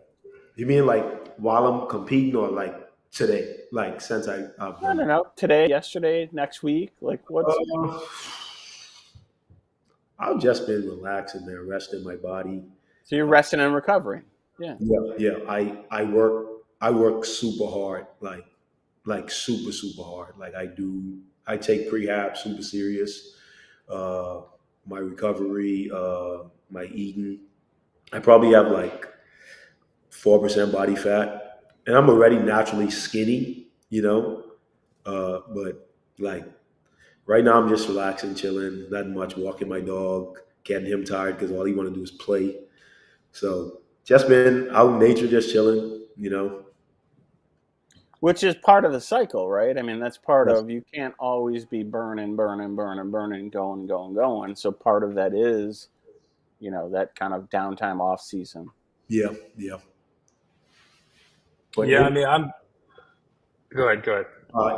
You mean like while I'm competing or like today? Like since I've I been. don't know. Today, yesterday, next week. Like, what's I've just been relaxing, man, resting my body. so you're resting and recovering? Yeah. Yeah. I work super hard, like super hard. Like I take prehab super serious. Uh, my recovery, my eating. I probably have like 4% body fat, and I'm already naturally skinny, But like right now, I'm just relaxing, chilling, nothing much, walking my dog, getting him tired because all he want to do is play. So just been out in nature, just chilling. Which is part of the cycle, right? I mean, that's part Yes. of, you can't always be burning, going. So part of that is, that kind of downtime off season. Yeah, yeah. But Yeah, I mean, Go ahead. Go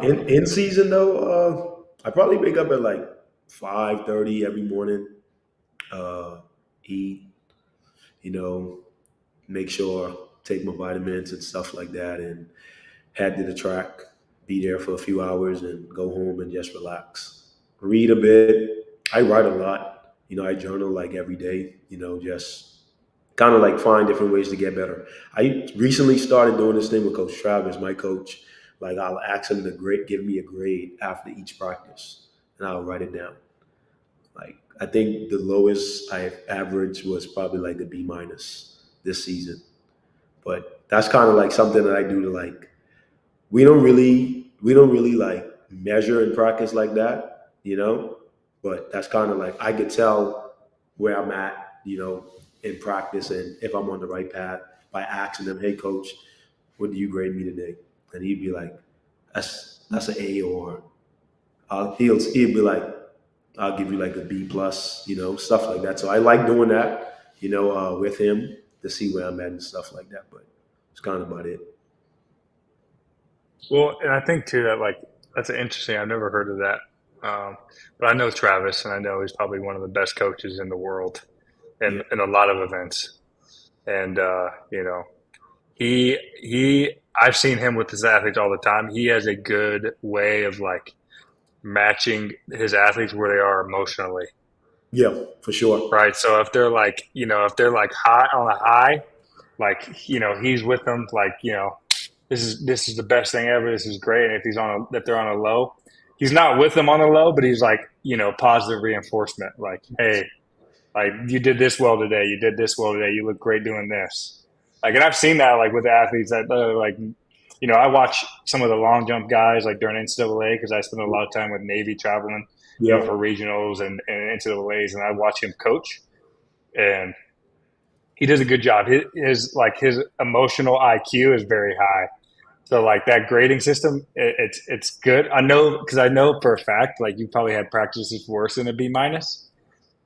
ahead. in season though, I probably wake up at like 5:30 every morning. Eat, you know, make sure take my vitamins and stuff like that, and head to the track, be there for a few hours, and go home and just relax. Read a bit. I write a lot. I journal like every day. Just kind of like find different ways to get better. I recently started doing this thing with Coach Travis, my coach. Like I'll ask him to give me a grade after each practice, and I'll write it down. Like I think the lowest I averaged was probably like a B minus this season. But that's kind of like something that I do to like we don't really like measure in practice like that. But that's kind of like I could tell where I'm at, in practice and if I'm on the right path by asking them, hey coach, what do you grade me today? And he'd be like, that's an A, or he'd be like, I'll give you like a B plus, stuff like that. So I like doing that, with him to see where I'm at and stuff like that. But it's kind of about it. Well, and I think too that like that's an interesting. I've never heard of that, but I know Travis, and I know he's probably one of the best coaches in the world, Yeah. in a lot of events. And he I've seen him with his athletes all the time. He has a good way of like matching his athletes where they are emotionally, Yeah, for sure. right? So if they're like high on a high, like he's with them, like this is the best thing ever. This is great. And if they're on a low, he's not with them on the low, but he's like positive reinforcement, like hey, like you did this well today. You did this well today. You look great doing this. Like, and I've seen that like with athletes that like, I watch some of the long jump guys like during NCAA because I spend a lot of time with Navy traveling, Yeah. for regionals and NCAA's, and I watch him coach, and he does a good job. His emotional IQ is very high. So like that grading system, it's good. I know because I know for a fact like you probably had practices worse than a B minus,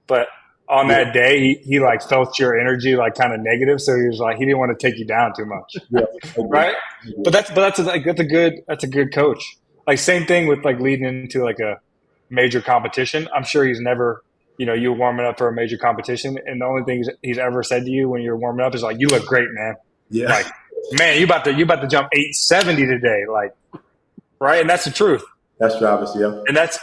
but on Yeah. that day he like felt your energy like kind of negative, so he was like he didn't want to take you down too much, Yeah. I agree. right? That's a good coach. Like same thing with like leading into like a major competition. I'm sure he's never you were warming up for a major competition, and the only thing he's ever said to you when you're warming up is like you look great, man. Yeah. Like man, you about to jump 870 today, like right, and that's the truth. That's Travis. Yeah. And that's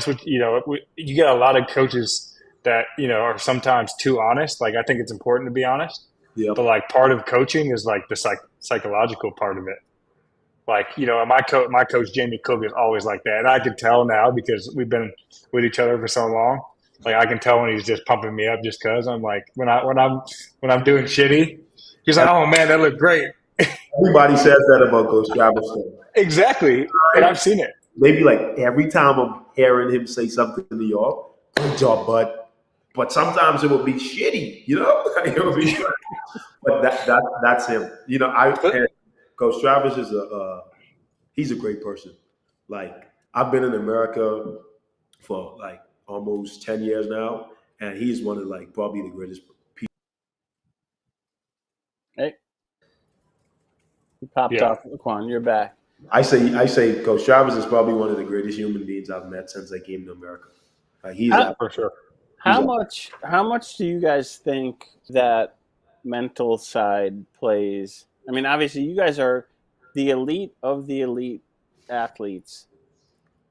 what you get a lot of coaches that are sometimes too honest. Like I think it's important to be honest, Yeah. but like part of coaching is like the psychological part of it. Like my coach Jamie Cook is always like that, and I can tell now because we've been with each other for so long. Like I can tell when he's just pumping me up just because I'm like when I'm doing shitty, he's like, oh man, that looked great. Everybody says that about Coach Travis. Exactly, and I've seen it. Maybe like every time I'm hearing him say something to y'all, good job, bud. But sometimes it will be shitty, It will be, but that's him. And Coach Travis is he's a great person. Like I've been in America for like almost 10 years now, and he's one of like probably the greatest people. Hey, you popped Yeah. off, LaQuan. You're back. I say Coach Travis is probably one of the greatest human beings I've met since I came to America. He's How, For sure. he's how much do you guys think that mental side plays? I mean, obviously, you guys are the elite of the elite athletes.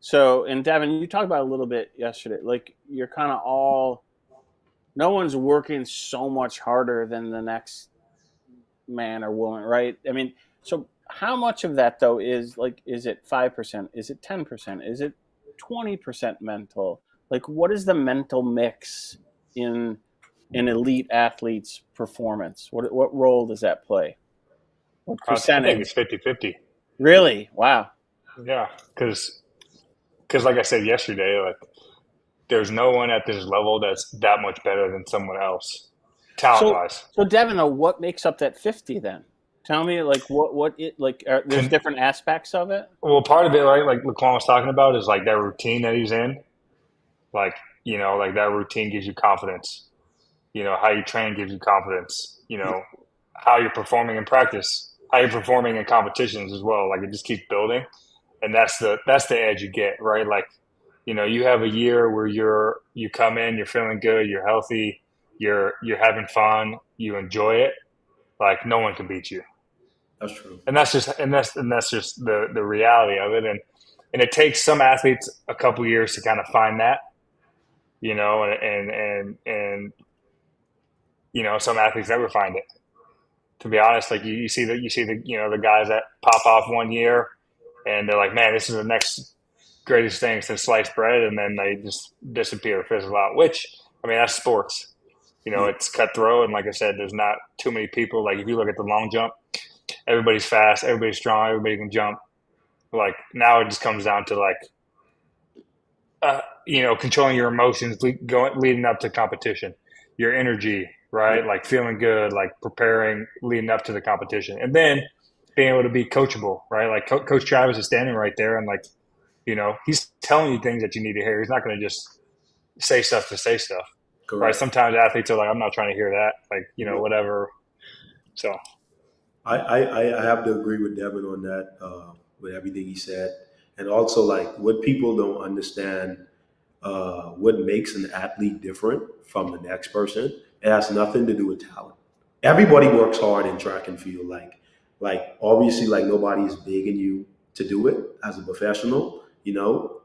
So, and Devin, you talked about it a little bit yesterday. Like, you're kind of all. No one's working so much harder than the next man or woman, right? I mean, so how much of that though is like, is it 5%? Is it 10%? Is it 20% mental? Like, what is the mental mix in an elite athlete's performance? What role does that play? What I think it's percentage? 50-50. Really? Wow. Yeah, because like I said yesterday, like there's no one at this level that's that much better than someone else, talent So, wise. so Devin, though, what makes up that 50 then? Tell me, like, what it like? There's different aspects of it. Well, part of it, right, like LaQuan was talking about, is like that routine that he's in. Like, like that routine gives you confidence. How you train gives you confidence. How you're performing in practice, how you're performing in competitions as well. Like it just keeps building, and that's the edge you get, right? Like, you have a year where you come in, you're feeling good, you're healthy, you're having fun, you enjoy it. Like no one can beat you. That's true. And that's just the reality of it. And it takes some athletes a couple years to kind of find that, and some athletes never find it. To be honest, like you see the the guys that pop off one year and they're like, man, this is the next greatest thing since sliced bread, and then they just disappear, fizzle out. Which, I mean, that's sports. Yeah, It's cutthroat, and like I said, there's not too many people. Like if you look at the long jump, everybody's fast, everybody's strong, everybody can jump. Like now, it just comes down to like controlling your emotions, leading up to competition, your energy, right? Like feeling good, like preparing, leading up to the competition, and then being able to be coachable, right? Like Coach Travis is standing right there, and like he's telling you things that you need to hear. He's not going to just say stuff to say stuff, right? correct. Sometimes athletes are like, I'm not trying to hear that, like Yeah. whatever. So I have to agree with Devin on that, with everything he said. And also, like, what people don't understand, what makes an athlete different from the next person, it has nothing to do with talent. Everybody works hard in track and field. Like obviously, like nobody's begging you to do it as a professional.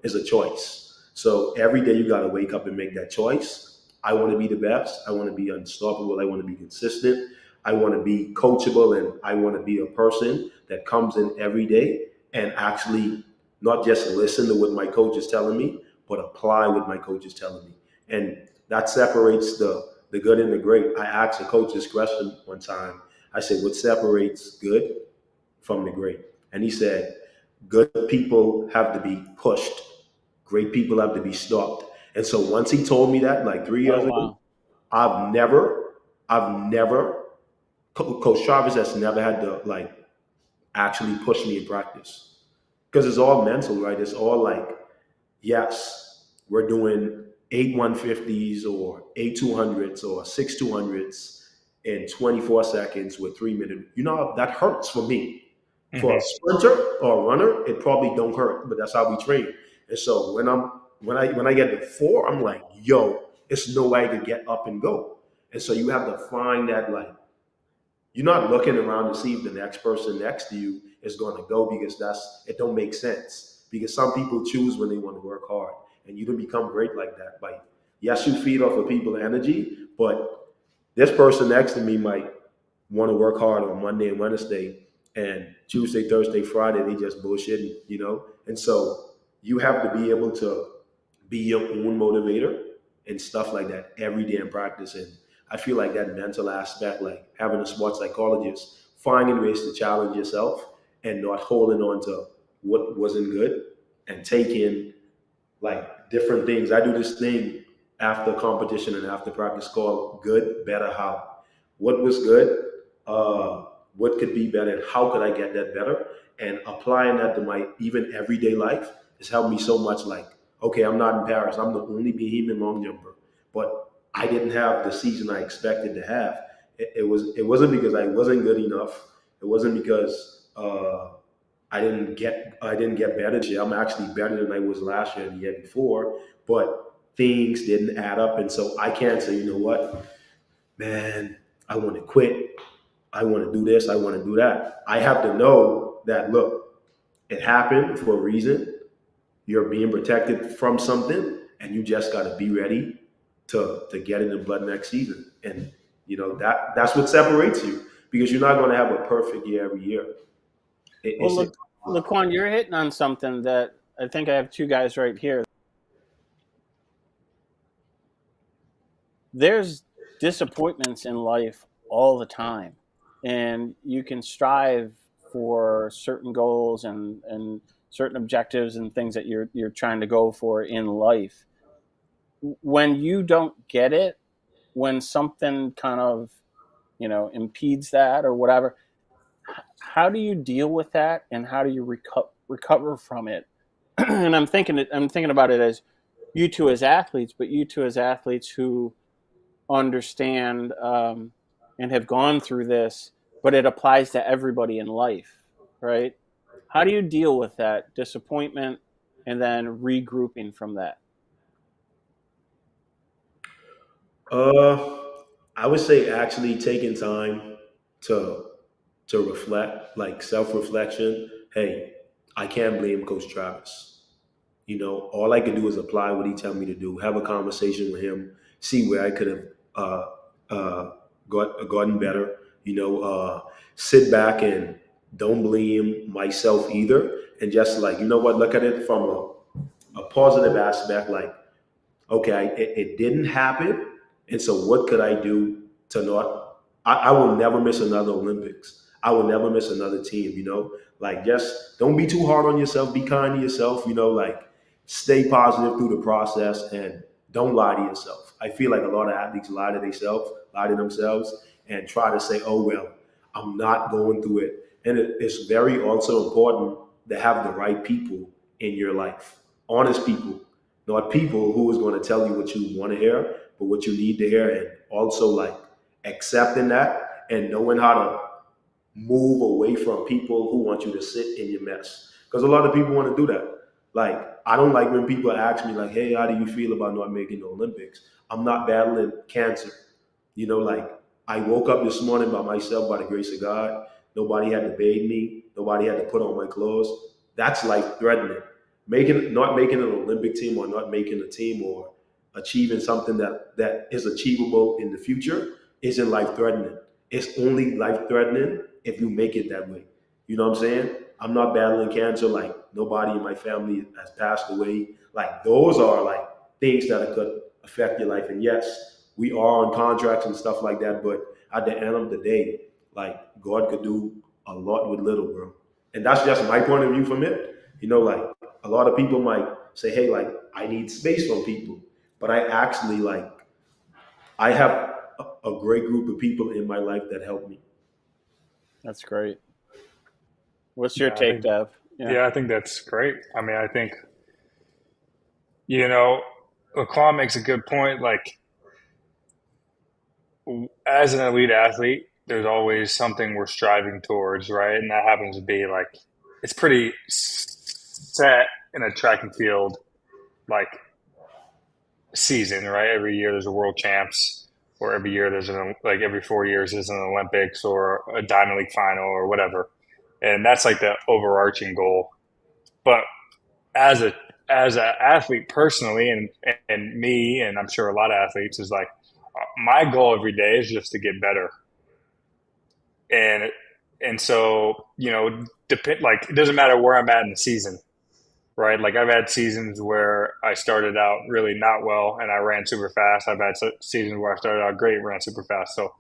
It's a choice. So every day you got to wake up and make that choice. I want to be the best. I want to be unstoppable. I want to be consistent. I want to be coachable, and I want to be a person that comes in every day and actually not just listen to what my coach is telling me, but apply what my coach is telling me. And that separates the good and the great. I asked a coach this question one time. I said, what separates good from the great? And he said, good people have to be pushed. Great people have to be stopped. And so once he told me that, like 3 years Oh ago, wow. I've never, Coach Travis has never had to like actually push me in practice because it's all mental, right? It's all like, yes, we're doing 8 150s or 8 200s or 6 200s in 24 seconds with 3 minutes. That hurts for me. For a mhm. sprinter or a runner, it probably don't hurt, but that's how we train. And so when I get to 4, I'm like, yo, it's no way to get up and go. And so you have to find that, like, you're not looking around to see if the next person next to you is going to go, because it don't make sense. Because some people choose when they want to work hard, and you don't become great like that. Like, yes, you feed off of people's energy, but this person next to me might want to work hard on Monday and Wednesday, and Tuesday, Thursday, Friday, they just bullshitting. And so you have to be able to be your own motivator and stuff like that every day in practice. And I feel like that mental aspect, like having a smart psychologist, finding ways to challenge yourself and not holding on to what wasn't good, and taking like different things. I do this thing after competition and after practice called good, better, how. What was good? Uh, what could be better? And how could I get that better? And applying that to my even everyday life has helped me so much. Like, okay, I'm not in Paris. I'm the only Bahamian long jumper, but I didn't have the season I expected to have. It wasn't because I wasn't good enough. It wasn't because I didn't get better this year. I'm actually better than I was last year and the year before, but things didn't add up, and so I can't say, you know what, man, I want to quit. I want to do this. I want to do that. I have to know that, look, it happened for a reason. You're being protected from something, and you just got to be ready to get it in blood next season. And that's what separates you, because you're not going to have a perfect year every year. Well, It's look, LaQuan, you're hitting on something that I think I have two guys right here. There's disappointments in life all the time, and you can strive for certain goals and certain objectives and things that you're trying to go for in life. When you don't get it, when something kind of impedes that or whatever, how do you deal with that, and how do you recover from it? And I'm thinking about it as you two as athletes, but you two as athletes who understand and have gone through this, but it applies to everybody in life, right? How do you deal with that disappointment and then regrouping from that? uh, I would say actually taking time to reflect, like self-reflection. Hey, I can't blame Coach Travis. All I could do is apply what he tell me to do, have a conversation with him, see where I could have gotten better. Sit back and don't blame myself either, and just like, what, look at it from a positive aspect. Like, okay, it didn't happen, and so what could I do to not? I will never miss another Olympics. I will never miss another team. Like, just don't be too hard on yourself. Be kind to yourself. Like, stay positive through the process, and don't lie to yourself. I feel like a lot of athletes lie to themselves, and try to say, "Oh well, I'm not going through it." And it's very also important to have the right people in your life, honest people, not people who is going to tell you what you want to hear, but what you need to hear, and also like accepting that and knowing how to move away from people who want you to sit in your mess. Because a lot of people want to do that. Like, I don't like when people ask me like, "Hey, how do you feel about not making the Olympics?" I'm not battling cancer. Like, I woke up this morning by myself by the grace of God. Nobody had to bathe me. Nobody had to put on my clothes. That's life threatening. Not making an Olympic team, or not making a team, or achieving something that is achievable in the future isn't life threatening. It's only life threatening if you make it that way. You know what I'm saying? I'm not battling cancer. Like, nobody in my family has passed away. Like, those are like things that could affect your life. And yes, we are on contracts and stuff like that. But at the end of the day, like, God could do a lot with little, bro. And that's just my point of view from it. Like, a lot of people might say, "Hey, like, I need space from people." But I actually, like, I have a great group of people in my life that help me. That's great. What's your Yeah, take, Dev? I think that's great. I mean, I think, LaQuan makes a good point. Like, as an elite athlete, there's always something we're striving towards, right? And that happens to be like, it's pretty set in a track and field, like, season, right? Every year there's a world champs, or every year like every 4 years there's an Olympics or a Diamond League final or whatever. And that's like the overarching goal. But as a athlete personally, and me, and I'm sure a lot of athletes, is like, my goal every day is just to get better. And so, like, it doesn't matter where I'm at in the season, right? Like, I've had seasons where I started out really not well and I ran super fast. I've had seasons where I started out great and ran super fast. So,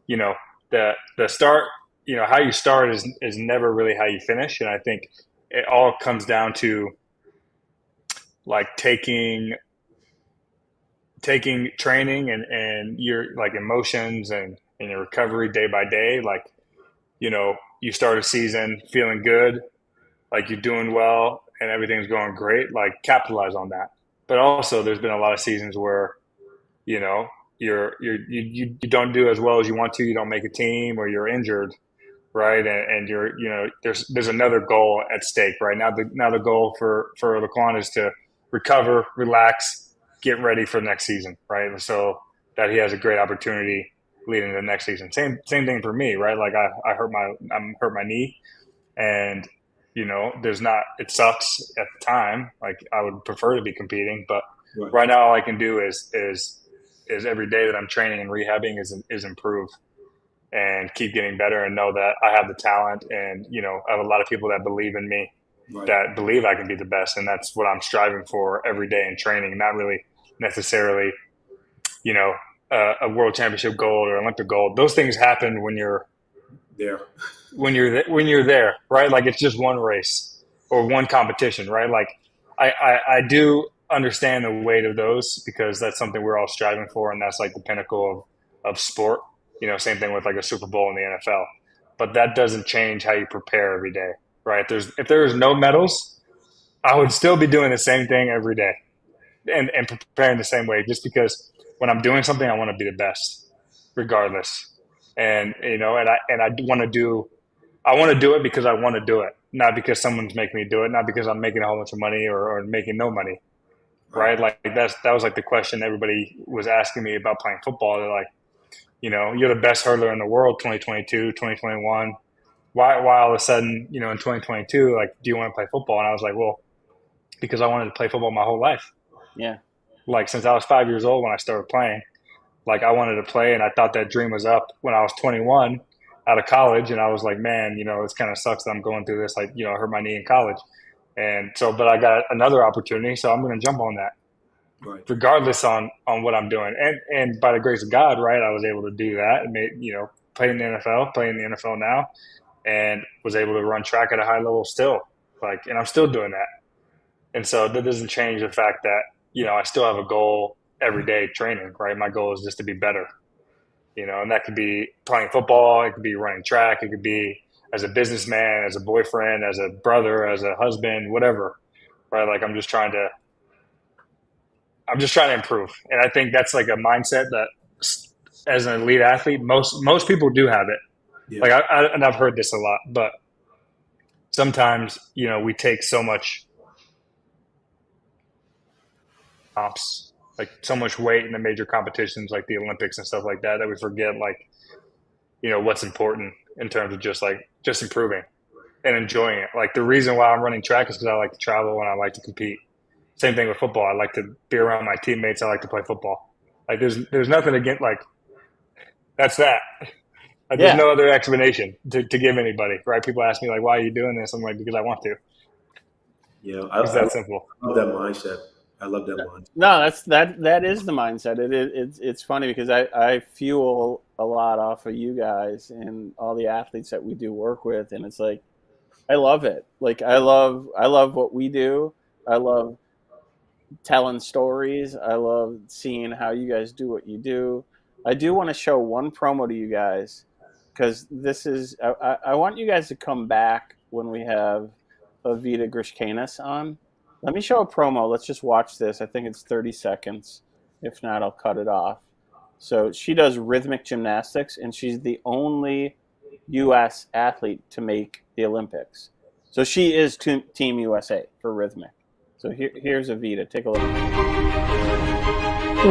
the start, how you start is never really how you finish. And I think it all comes down to like taking training and your like emotions and your recovery day by day. Like, you start a season feeling good, like you're doing well and everything's going great, like capitalize on that. But also there's been a lot of seasons where, you don't do as well as you want to, you don't make a team, or you're injured. right? And there's another goal at stake, right? Now the goal for LaQuan is to recover, relax, get ready for next season, right? So that he has a great opportunity leading to the next season. Same thing for me, right? Like I hurt my knee, and it sucks at the time. Like I would prefer to be competing, but right now all I can do is every day that I'm training and rehabbing is improve and keep getting better, and know that I have the talent, and I have a lot of people that believe in me, that believe I can be the best, and that's what I'm striving for every day in training. Not really necessarily, a world championship gold or Olympic gold. Those things happen when you're there. When you're there, right? Like it's just one race or one competition, right? Like I do understand the weight of those, because that's something we're all striving for, and that's like the pinnacle of sport. Same thing with like a Super Bowl in the NFL. But that doesn't change how you prepare every day, right? If there's no medals, I would still be doing the same thing every day and preparing the same way, just because when I'm doing something, I want to be the best regardless. And I want to do it because I want to do it, not because someone's making me do it, not because I'm making a whole bunch of money or making no money, right? Like that was like the question everybody was asking me about playing football. They're like, you're the best hurdler in the world, 2022, 2021. Why all of a sudden, in 2022, like, do you want to play football? And I was like, well, because I wanted to play football my whole life. Yeah. Like since I was 5 years old when I started playing, like I wanted to play, and I thought that dream was up when I was 21 out of college. And I was like, man, it's kind of sucks that I'm going through this. Like, I hurt my knee in college. And so, but I got another opportunity, so I'm going to jump on that. Right. Regardless on what I'm doing. And by the grace of God, right, I was able to do that and play in the NFL now, and was able to run track at a high level still. Like, and I'm still doing that. And so that doesn't change the fact that, I still have a goal every day training, right? My goal is just to be better, and that could be playing football. It could be running track. It could be as a businessman, as a boyfriend, as a brother, as a husband, whatever, right? Like I'm just trying to improve. And I think that's like a mindset that as an elite athlete, most people do have it. Yeah. Like and I've heard this a lot, but sometimes, we take so much like so much weight in the major competitions like the Olympics and stuff like that we forget, like, what's important in terms of just improving and enjoying it. Like the reason why I'm running track is because I like to travel and I like to compete. Same thing with football. I like to be around my teammates. I like to play football. Like there's nothing against, like, that's that. Like, there's no other explanation to give anybody, right? People ask me like, why are you doing this? I'm like, because I want to. Yeah, it's that simple. I love that mindset. I love that mindset. No, that is the mindset. It's funny because I fuel a lot off of you guys and all the athletes that we do work with, and it's like I love it. Like I love what we do. I love telling stories. I love seeing how you guys do what you do. I do want to show one promo to you guys, because this is I want you guys to come back when we have Evita Grishkanis on. Let me show a promo. Let's just watch this. I think it's 30 seconds. If not, I'll cut it off. So she does rhythmic gymnastics, and she's the only U.S. athlete to make the Olympics. So she is Team USA for rhythmic. So here's Evita. Take a look.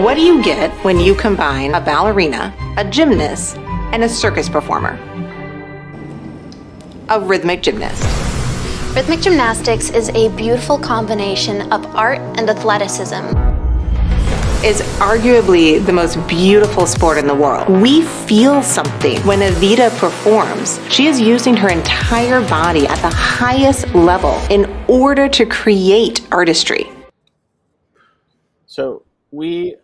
What do you get when you combine a ballerina, a gymnast, and a circus performer? A rhythmic gymnast. Rhythmic gymnastics is a beautiful combination of art and athleticism. It's arguably the most beautiful sport in the world. We feel something when Evita performs. She is using her entire body at the highest level in order to create artistry. So get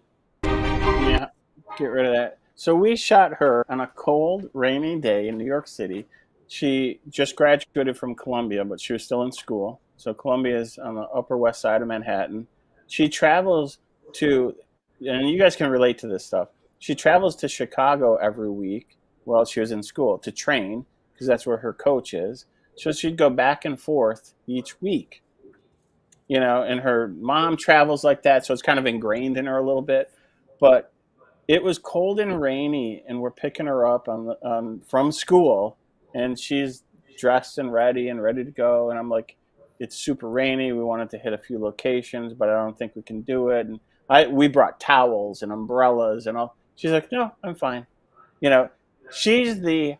rid of that. So we shot her on a cold, rainy day in New York City. She just graduated from Columbia, but she was still in school. So Columbia is on the Upper West Side of Manhattan. She travels to, and you guys can relate to this stuff, she travels to Chicago every week while she was in school to train, because that's where her coach is. So she'd go back and forth each week. And her mom travels like that, so it's kind of ingrained in her a little bit. But it was cold and rainy, and we're picking her up from school, and she's dressed and ready to go. And I'm like, it's super rainy. We wanted to hit a few locations, but I don't think we can do it. And we brought towels and umbrellas and all. She's like, no, I'm fine. You know, she's the,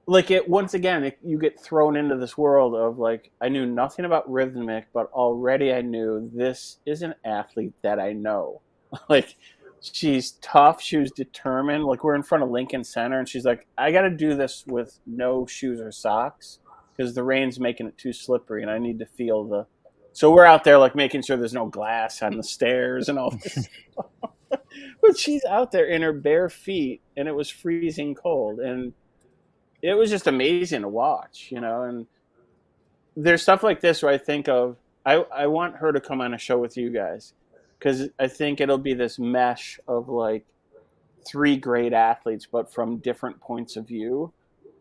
like, it, once again, you get thrown into this world of like, I knew nothing about rhythmic, but already I knew this is an athlete that I know. Like, she's tough. She was determined. Like, we're in front of Lincoln Center, and she's like, I got to do this with no shoes or socks because the rain's making it too slippery, and I need to feel the. So we're out there, like, making sure there's no glass on the stairs and all this. But she's out there in her bare feet, and it was freezing cold, and it was just amazing to watch, you know. And there's stuff like this where I think of, I want her to come on a show with you guys, because I think it'll be this mesh of like three great athletes, but from different points of view.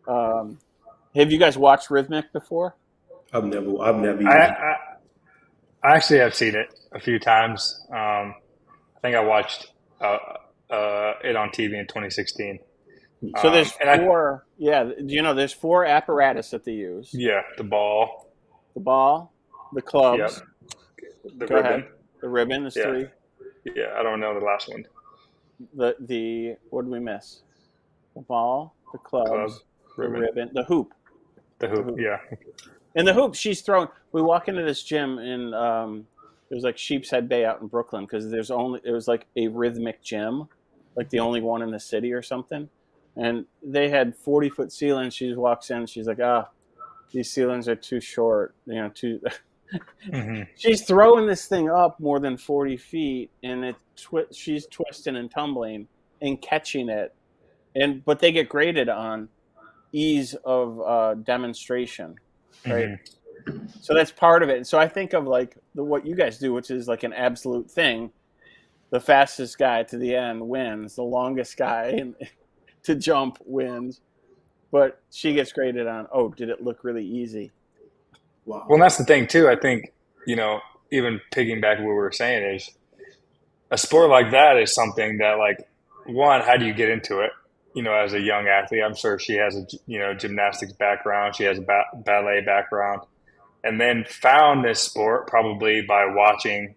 Have you guys watched Rhythmic before? I've never. I actually have seen it a few times. I think I watched it on TV in 2016. So there's four. There's four apparatus that they use. Yeah, the ball, the clubs. Yep. The Go ribbon. ahead. The ribbon is three. Yeah, I don't know the last one. The what did we miss? The ball, the clubs, the ribbon, the hoop. The hoop, yeah. And the hoop, she's thrown. We walk into this gym in it was like Sheepshead Bay out in Brooklyn, because it was like a rhythmic gym, like the only one in the city or something. And they had 40-foot ceilings. She walks in, she's like, these ceilings are too short, too. Mm-hmm. She's throwing this thing up more than 40 feet, and she's twisting and tumbling and catching it, but they get graded on ease of demonstration, right? Mm-hmm. So that's part of it. So I think of like what you guys do, which is like an absolute thing. The fastest guy to the end wins. The longest guy to jump wins. But she gets graded on, did it look really easy? Wow. Well, that's the thing too. I think, even piggybacking what we were saying is a sport like that is something that, like, one, how do you get into it? As a young athlete, I'm sure she has a, gymnastics background. She has a ballet background, and then found this sport probably by watching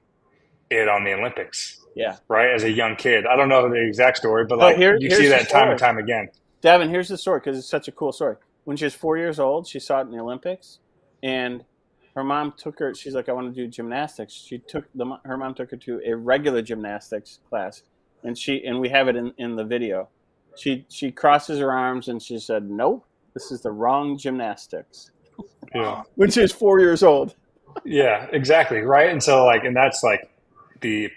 it on the Olympics. Yeah. Right. As a young kid, I don't know the exact story, but you see that time and time again. Devin, here's the story, because it's such a cool story. When she was 4 years old, she saw it in the Olympics, and her mom took her. She's like, I want to do gymnastics. Her mom took her to a regular gymnastics class, and we have it in the video. She crosses her arms and she said, "Nope, this is the wrong gymnastics." Yeah. When she was 4 years old. Yeah, exactly. Right. And so and that's like the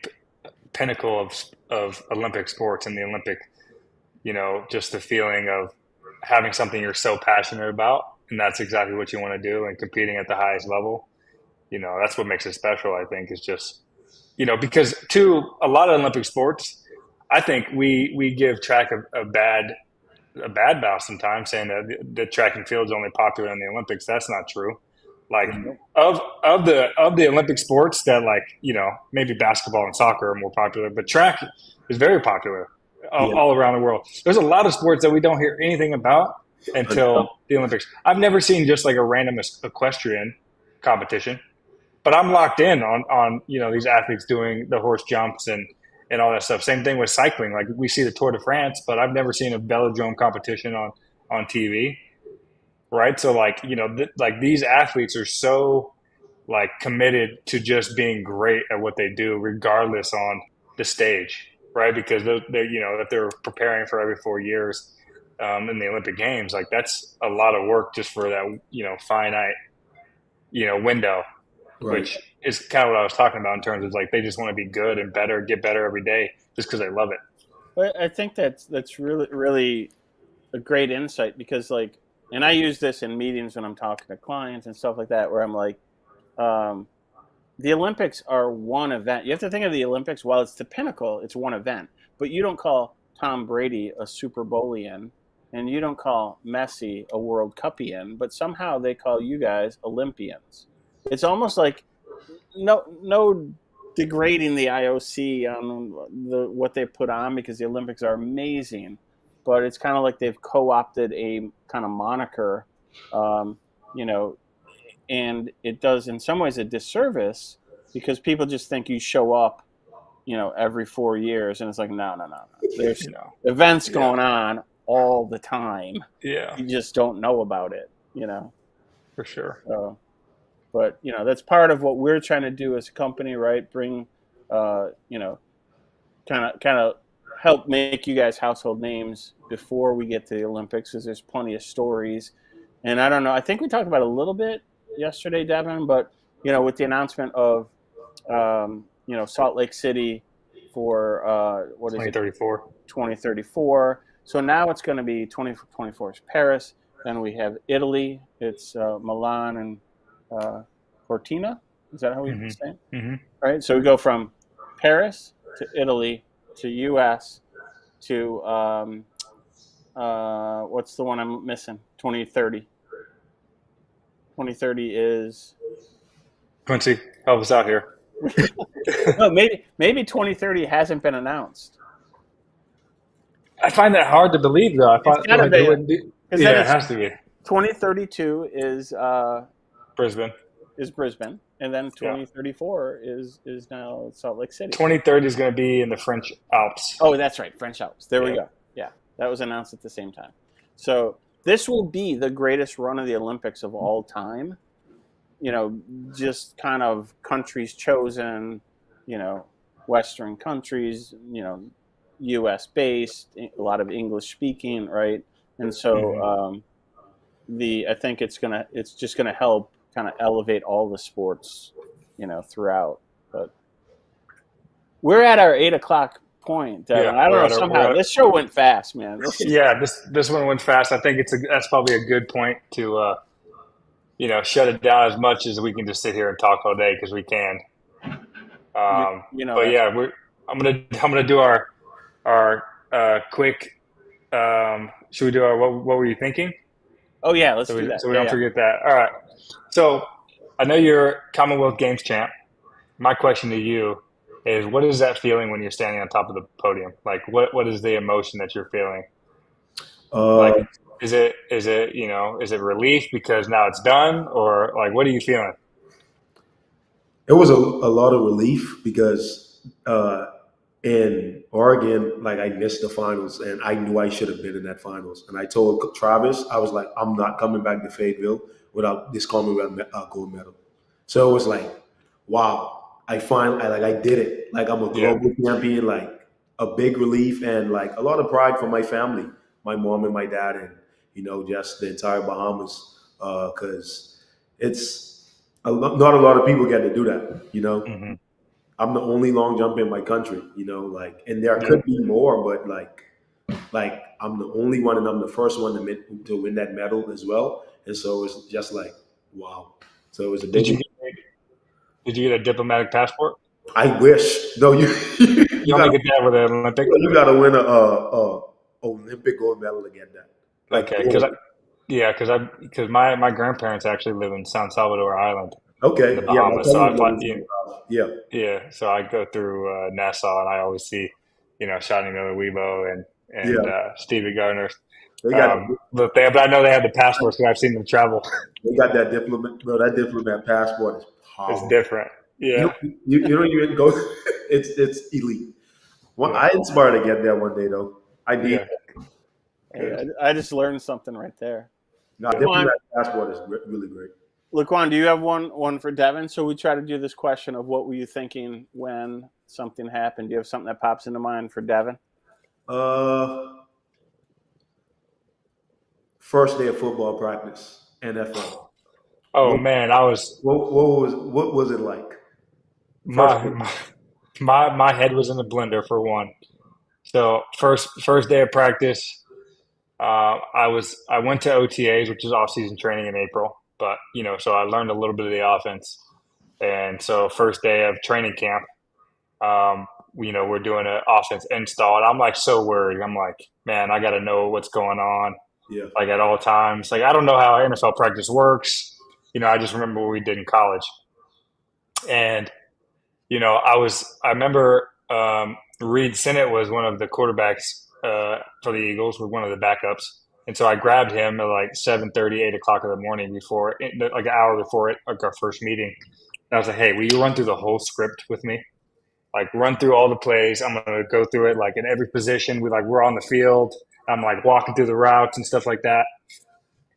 pinnacle of Olympic sports and the Olympic, just the feeling of having something you're so passionate about, and that's exactly what you want to do, and competing at the highest level. That's what makes it special, I think, is just, because a lot of Olympic sports, I think we give track a bad bow sometimes, saying that the track and field is only popular in the Olympics. That's not true. Like, of the Olympic sports that, like, maybe basketball and soccer are more popular, but track is very popular all around the world. There's a lot of sports that we don't hear anything about until the Olympics. I've never seen just like a random equestrian competition, but I'm locked in on these athletes doing the horse jumps and all that stuff. Same thing with cycling. Like, we see the Tour de France, but I've never seen a velodrome competition on TV. Right. So these athletes are so committed to just being great at what they do, regardless on the stage. Right. Because if they're preparing for every 4 years in the Olympic Games, like, that's a lot of work just for that, finite, window, right. Which is kind of what I was talking about in terms of, like, they just want to be good and better, get better every day just because they love it. But I think that's really, really a great insight, because, like, and I use this in meetings when I'm talking to clients and stuff like that, where I'm like, the Olympics are one event. You have to think of the Olympics, while it's the pinnacle, it's one event. But you don't call Tom Brady a Super Bowlian, and you don't call Messi a World Cupian, but somehow they call you guys Olympians. It's almost like no degrading the IOC on what they put on, because the Olympics are amazing. but it's kind of like they've co-opted a kind of moniker, you know, and it does in some ways a disservice because people just think you show up, you know, every 4 years, and it's like no. There's events going on all the time. Yeah, You just don't know about it, you know. for sure. But you know, that's part of what we're trying to do as a company, right? Bring, you know, kind of help make you guys household names before we get to the Olympics, because there's plenty of stories. And I don't know, I think we talked about it a little bit yesterday, Devin, but you know, with the announcement of you know, Salt Lake City for what is 2034. 2034. So now it's going to be 2024 is Paris. Then we have Italy. It's Milan and Cortina. Is that how we say it? Mm-hmm. Right. So we go from Paris to Italy to U.S. to what's the one I'm missing? 2030. 2030 is Quincy, help us out here. no, maybe 2030 hasn't been announced. I find that hard to believe, though. I thought gotta like, be. it would be. Yeah, it has to be. 2032 is Brisbane. And then 2034 is now Salt Lake City. 2030 is going to be in the French Alps. Oh, that's right, French Alps. There we go. Yeah, that was announced at the same time. So this will be the greatest run of the Olympics of all time. You know, just kind of countries chosen, you know, Western countries, you know, U.S. based, a lot of English speaking, right? And so I think it's just gonna help kind of elevate all the sports, you know, throughout. But we're at our 8 o'clock point. Yeah, I don't know, somehow this show went fast, man. This one went fast. I think that's probably a good point to you know, shut it down as much as we can just sit here and talk all day, because we can. You know, but yeah, I'm gonna do our quick. Should we do our what were you thinking? Oh yeah, let's do that. So we don't forget that. All right. So I know you're Commonwealth Games champ. My question to you is, what is that feeling when you're standing on top of the podium? Like, what is the emotion that you're feeling? Like, is it you know, is it relief because now it's done, or like, what are you feeling? It was a lot of relief because in Oregon, like I missed the finals, and I knew I should have been in that finals. And I told Travis, I was like, I'm not coming back to Fayetteville without this Commonwealth gold medal. So it was like, wow, I did it. Like I'm a global champion, like a big relief and like a lot of pride for my family, my mom and my dad, and you know, just the entire Bahamas, because it's not a lot of people get to do that, you know. I'm the only long jumper in my country, you know, like, and there could be more, but like I'm the only one, and I'm the first one to win that medal as well. And so it's just like, wow. So it was a big. Did you get a diplomatic passport? I wish. No, you only get that with an Olympic. You got to win a Olympic gold medal to get that. Like, okay, because my grandparents actually live in San Salvador Island. Okay, in the Bahamas. So I thought, so I go through Nassau, and I always see, you know, Shiny Miller Weibo and Stevie Gardner. But I know they have the passports because I've seen them travel. They got that diplomat, bro. That diplomat passport is powerful. It's different. Yeah, you don't even go. It's elite. Well, I inspire to get there one day, though. I need. I just learned something right there. No, diplomat passport is really great. LaQuan, do you have one for Devin? So we try to do this question of what were you thinking when something happened. Do you have something that pops into mind for Devin? First day of football practice, NFL. Oh man, I was. What was it like? My head was in the blender for one. So first day of practice, I went to OTAs, which is off-season training in April. But, you know, so I learned a little bit of the offense. And so first day of training camp, you know, we're doing an offense install. And I'm like so worried. I'm like, man, I got to know what's going on. Yeah. Like at all times. Like, I don't know how NFL practice works. You know, I just remember what we did in college. And, you know, I remember Reed Sinnett was one of the quarterbacks for the Eagles with one of the backups. And so I grabbed him at like 7:30, 8 o'clock in the morning before, like an hour before like our first meeting. And I was like, hey, will you run through the whole script with me? Like run through all the plays. I'm going to go through it like in every position. We're on the field. I'm like walking through the routes and stuff like that.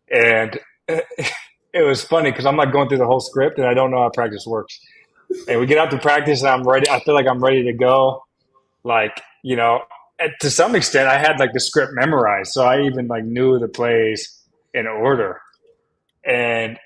And it was funny because I'm like going through the whole script and I don't know how practice works. And we get out to practice and I'm ready. I feel like I'm ready to go. Like, to some extent I had like the script memorized. So I even like knew the plays in order. And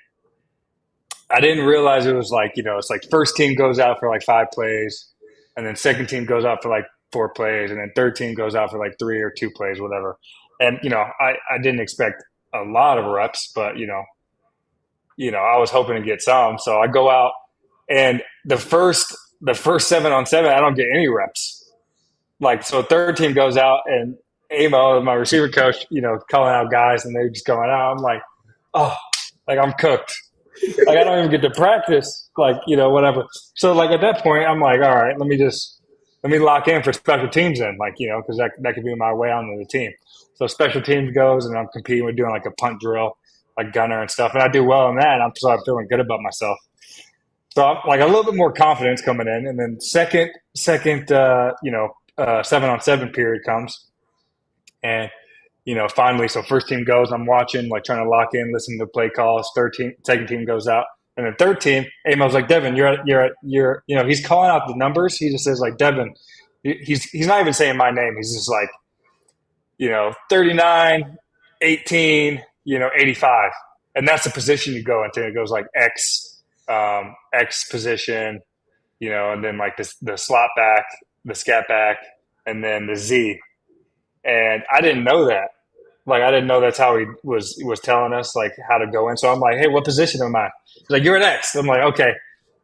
I didn't realize it was like, it's like first team goes out for like 5 plays. And then second team goes out for like 4 plays. And then third team goes out for like 3 or 2 plays, whatever. And, I didn't expect a lot of reps, but, I was hoping to get some. So I go out and the first 7-on-7, I don't get any reps. Like, so third team goes out and Amo, my receiver coach, calling out guys and they're just going out. I'm like, oh, like I'm cooked. Like I don't even get to practice, like, whatever. So like at that point, I'm like, all right, let me lock in for special teams then, like, because that could be my way onto the team. So special teams goes and I'm competing. We're doing like a punt drill, like gunner and stuff. And I do well in that. And I'm feeling good about myself. So I'm like a little bit more confidence coming in. And then second 7-on-7 period comes. And, finally, so first team goes, I'm watching, like trying to lock in, listening to play calls. Second team goes out. And then third team, Amos like, Devin, you're, he's calling out the numbers. He just says like, Devin, he's not even saying my name. He's just like, 39, 18, 85. And that's the position you go into. It goes like X position, and then like the slot back, the scat back, and then the Z. And I didn't know that. Like, I didn't know that's how he was telling us, like, how to go in. So I'm like, hey, what position am I? He's like, you're an X. I'm like, okay.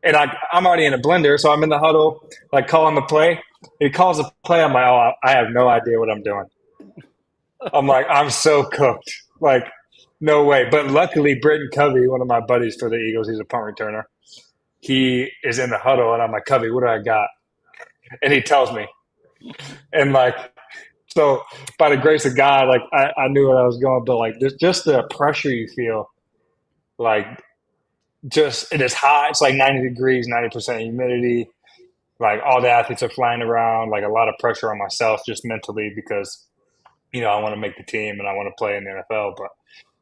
And I'm already in a blender, so I'm in the huddle, like, calling the play. He calls the play. I'm like, oh, I have no idea what I'm doing. I'm like, I'm so cooked. Like, no way. But luckily, Britton Covey, one of my buddies for the Eagles, he's a punt returner. He is in the huddle, and I'm like, Covey, what do I got? And he tells me. And, like, so by the grace of God, like, I knew where I was going. But, like, just the pressure you feel, like, just it is hot. It's like 90 degrees, 90% humidity. Like, all the athletes are flying around. Like, a lot of pressure on myself just mentally because, I want to make the team and I want to play in the NFL. But,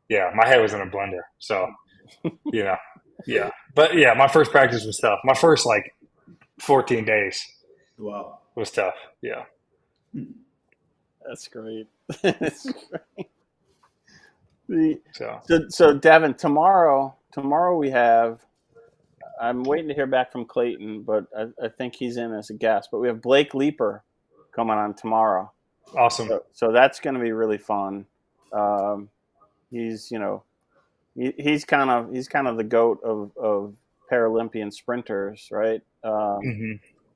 yeah, my head was in a blender. So, yeah. But, yeah, my first practice was tough. My first, like, 14 days was tough. Yeah. That's great. That's great. So Devin, tomorrow we have, I'm waiting to hear back from Clayton, but I think he's in as a guest. But we have Blake Leeper coming on tomorrow. Awesome. So that's going to be really fun. He's he's kind of the GOAT of Paralympian sprinters, right? Mm-hmm.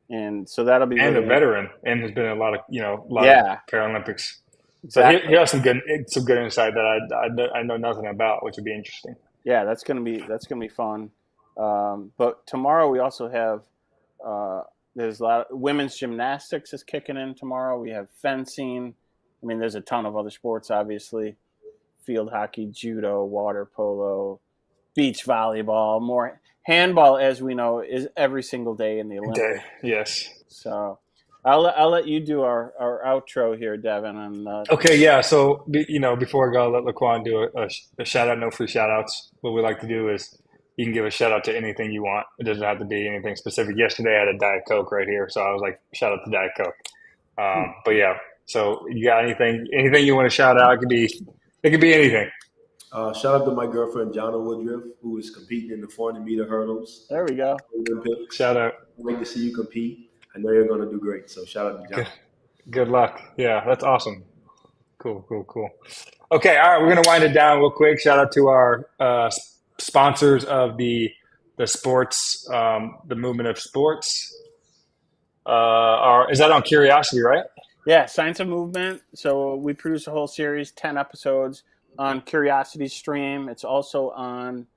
And so that'll be and really a veteran, and has been in a lot of of Paralympics. Exactly. So he has some good insight that I know nothing about, which would be interesting. Yeah, that's gonna be fun. But tomorrow we also have there's a lot of women's gymnastics is kicking in tomorrow. We have fencing. I mean, there's a ton of other sports, obviously. Field hockey, judo, water polo, beach volleyball, more handball, as we know, is every single day in the Olympics. Yes. So I'll let you do our outro here, Devin. And okay, yeah. So before I go, I'll let LaQuan do a shout out. No free shout outs. What we like to do is you can give a shout out to anything you want. It doesn't have to be anything specific. Yesterday I had a Diet Coke right here, so I was like, shout out to Diet Coke. But yeah, so you got anything you want to shout out? It could be anything. Shout out to my girlfriend, Jonna Woodruff, who is competing in the 400-meter hurdles. There we go. Olympics. Shout out. I'd like to see you compete. I know you're going to do great. So shout out to Jonna. Good luck. Yeah, that's awesome. Cool. Okay, all right, we're going to wind it down real quick. Shout out to our sponsors of the sports, the movement of sports. Is that on Curiosity, right? Yeah, Science of Movement. So we produce a whole series, 10 episodes on Curiosity Stream. It's also on,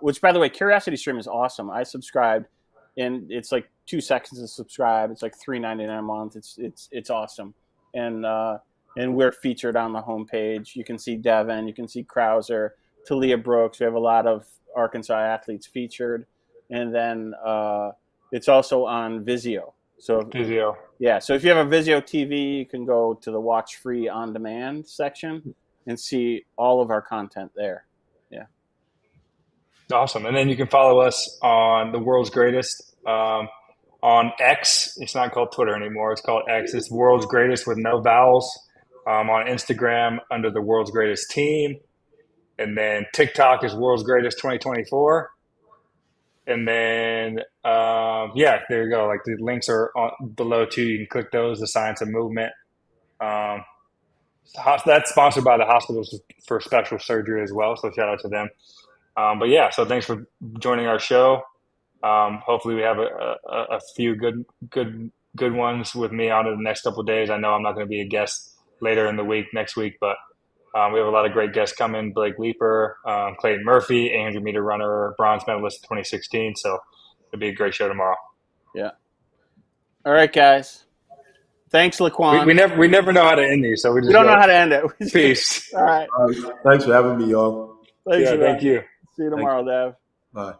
which by the way, Curiosity Stream is awesome. I subscribed, and it's like 2 seconds to subscribe. It's like $3.99 a month. It's awesome. And and we're featured on the homepage. You can see Devon, you can see Krauser, Talia Brooks. We have a lot of Arkansas athletes featured, and then it's also on VIZIO. So VIZIO. Yeah, so if you have a VIZIO TV, you can go to the Watch Free On Demand section and see all of our content there. Yeah. Awesome. And then you can follow us on the world's greatest on X. It's not called Twitter anymore. It's called X. It's world's greatest with no vowels. On Instagram under the world's greatest team. And then TikTok is world's greatest 2024. And then, there you go. Like the links are below too. You can click those, the Science of Movement. That's sponsored by the Hospitals for Special Surgery as well. So shout out to them. So thanks for joining our show. Hopefully we have a few good ones with me on in the next couple of days. I know I'm not going to be a guest later in the week, next week, but we have a lot of great guests coming. Blake Leeper, Clayton Murphy, 800-meter runner, bronze medalist in 2016. So it'll be a great show tomorrow. Yeah. All right, guys. Thanks, LaQuan. We never know how to end these, so we don't know how to end it. Peace. All right. Thanks for having me, y'all. Thank you. See you tomorrow, Dev. Bye.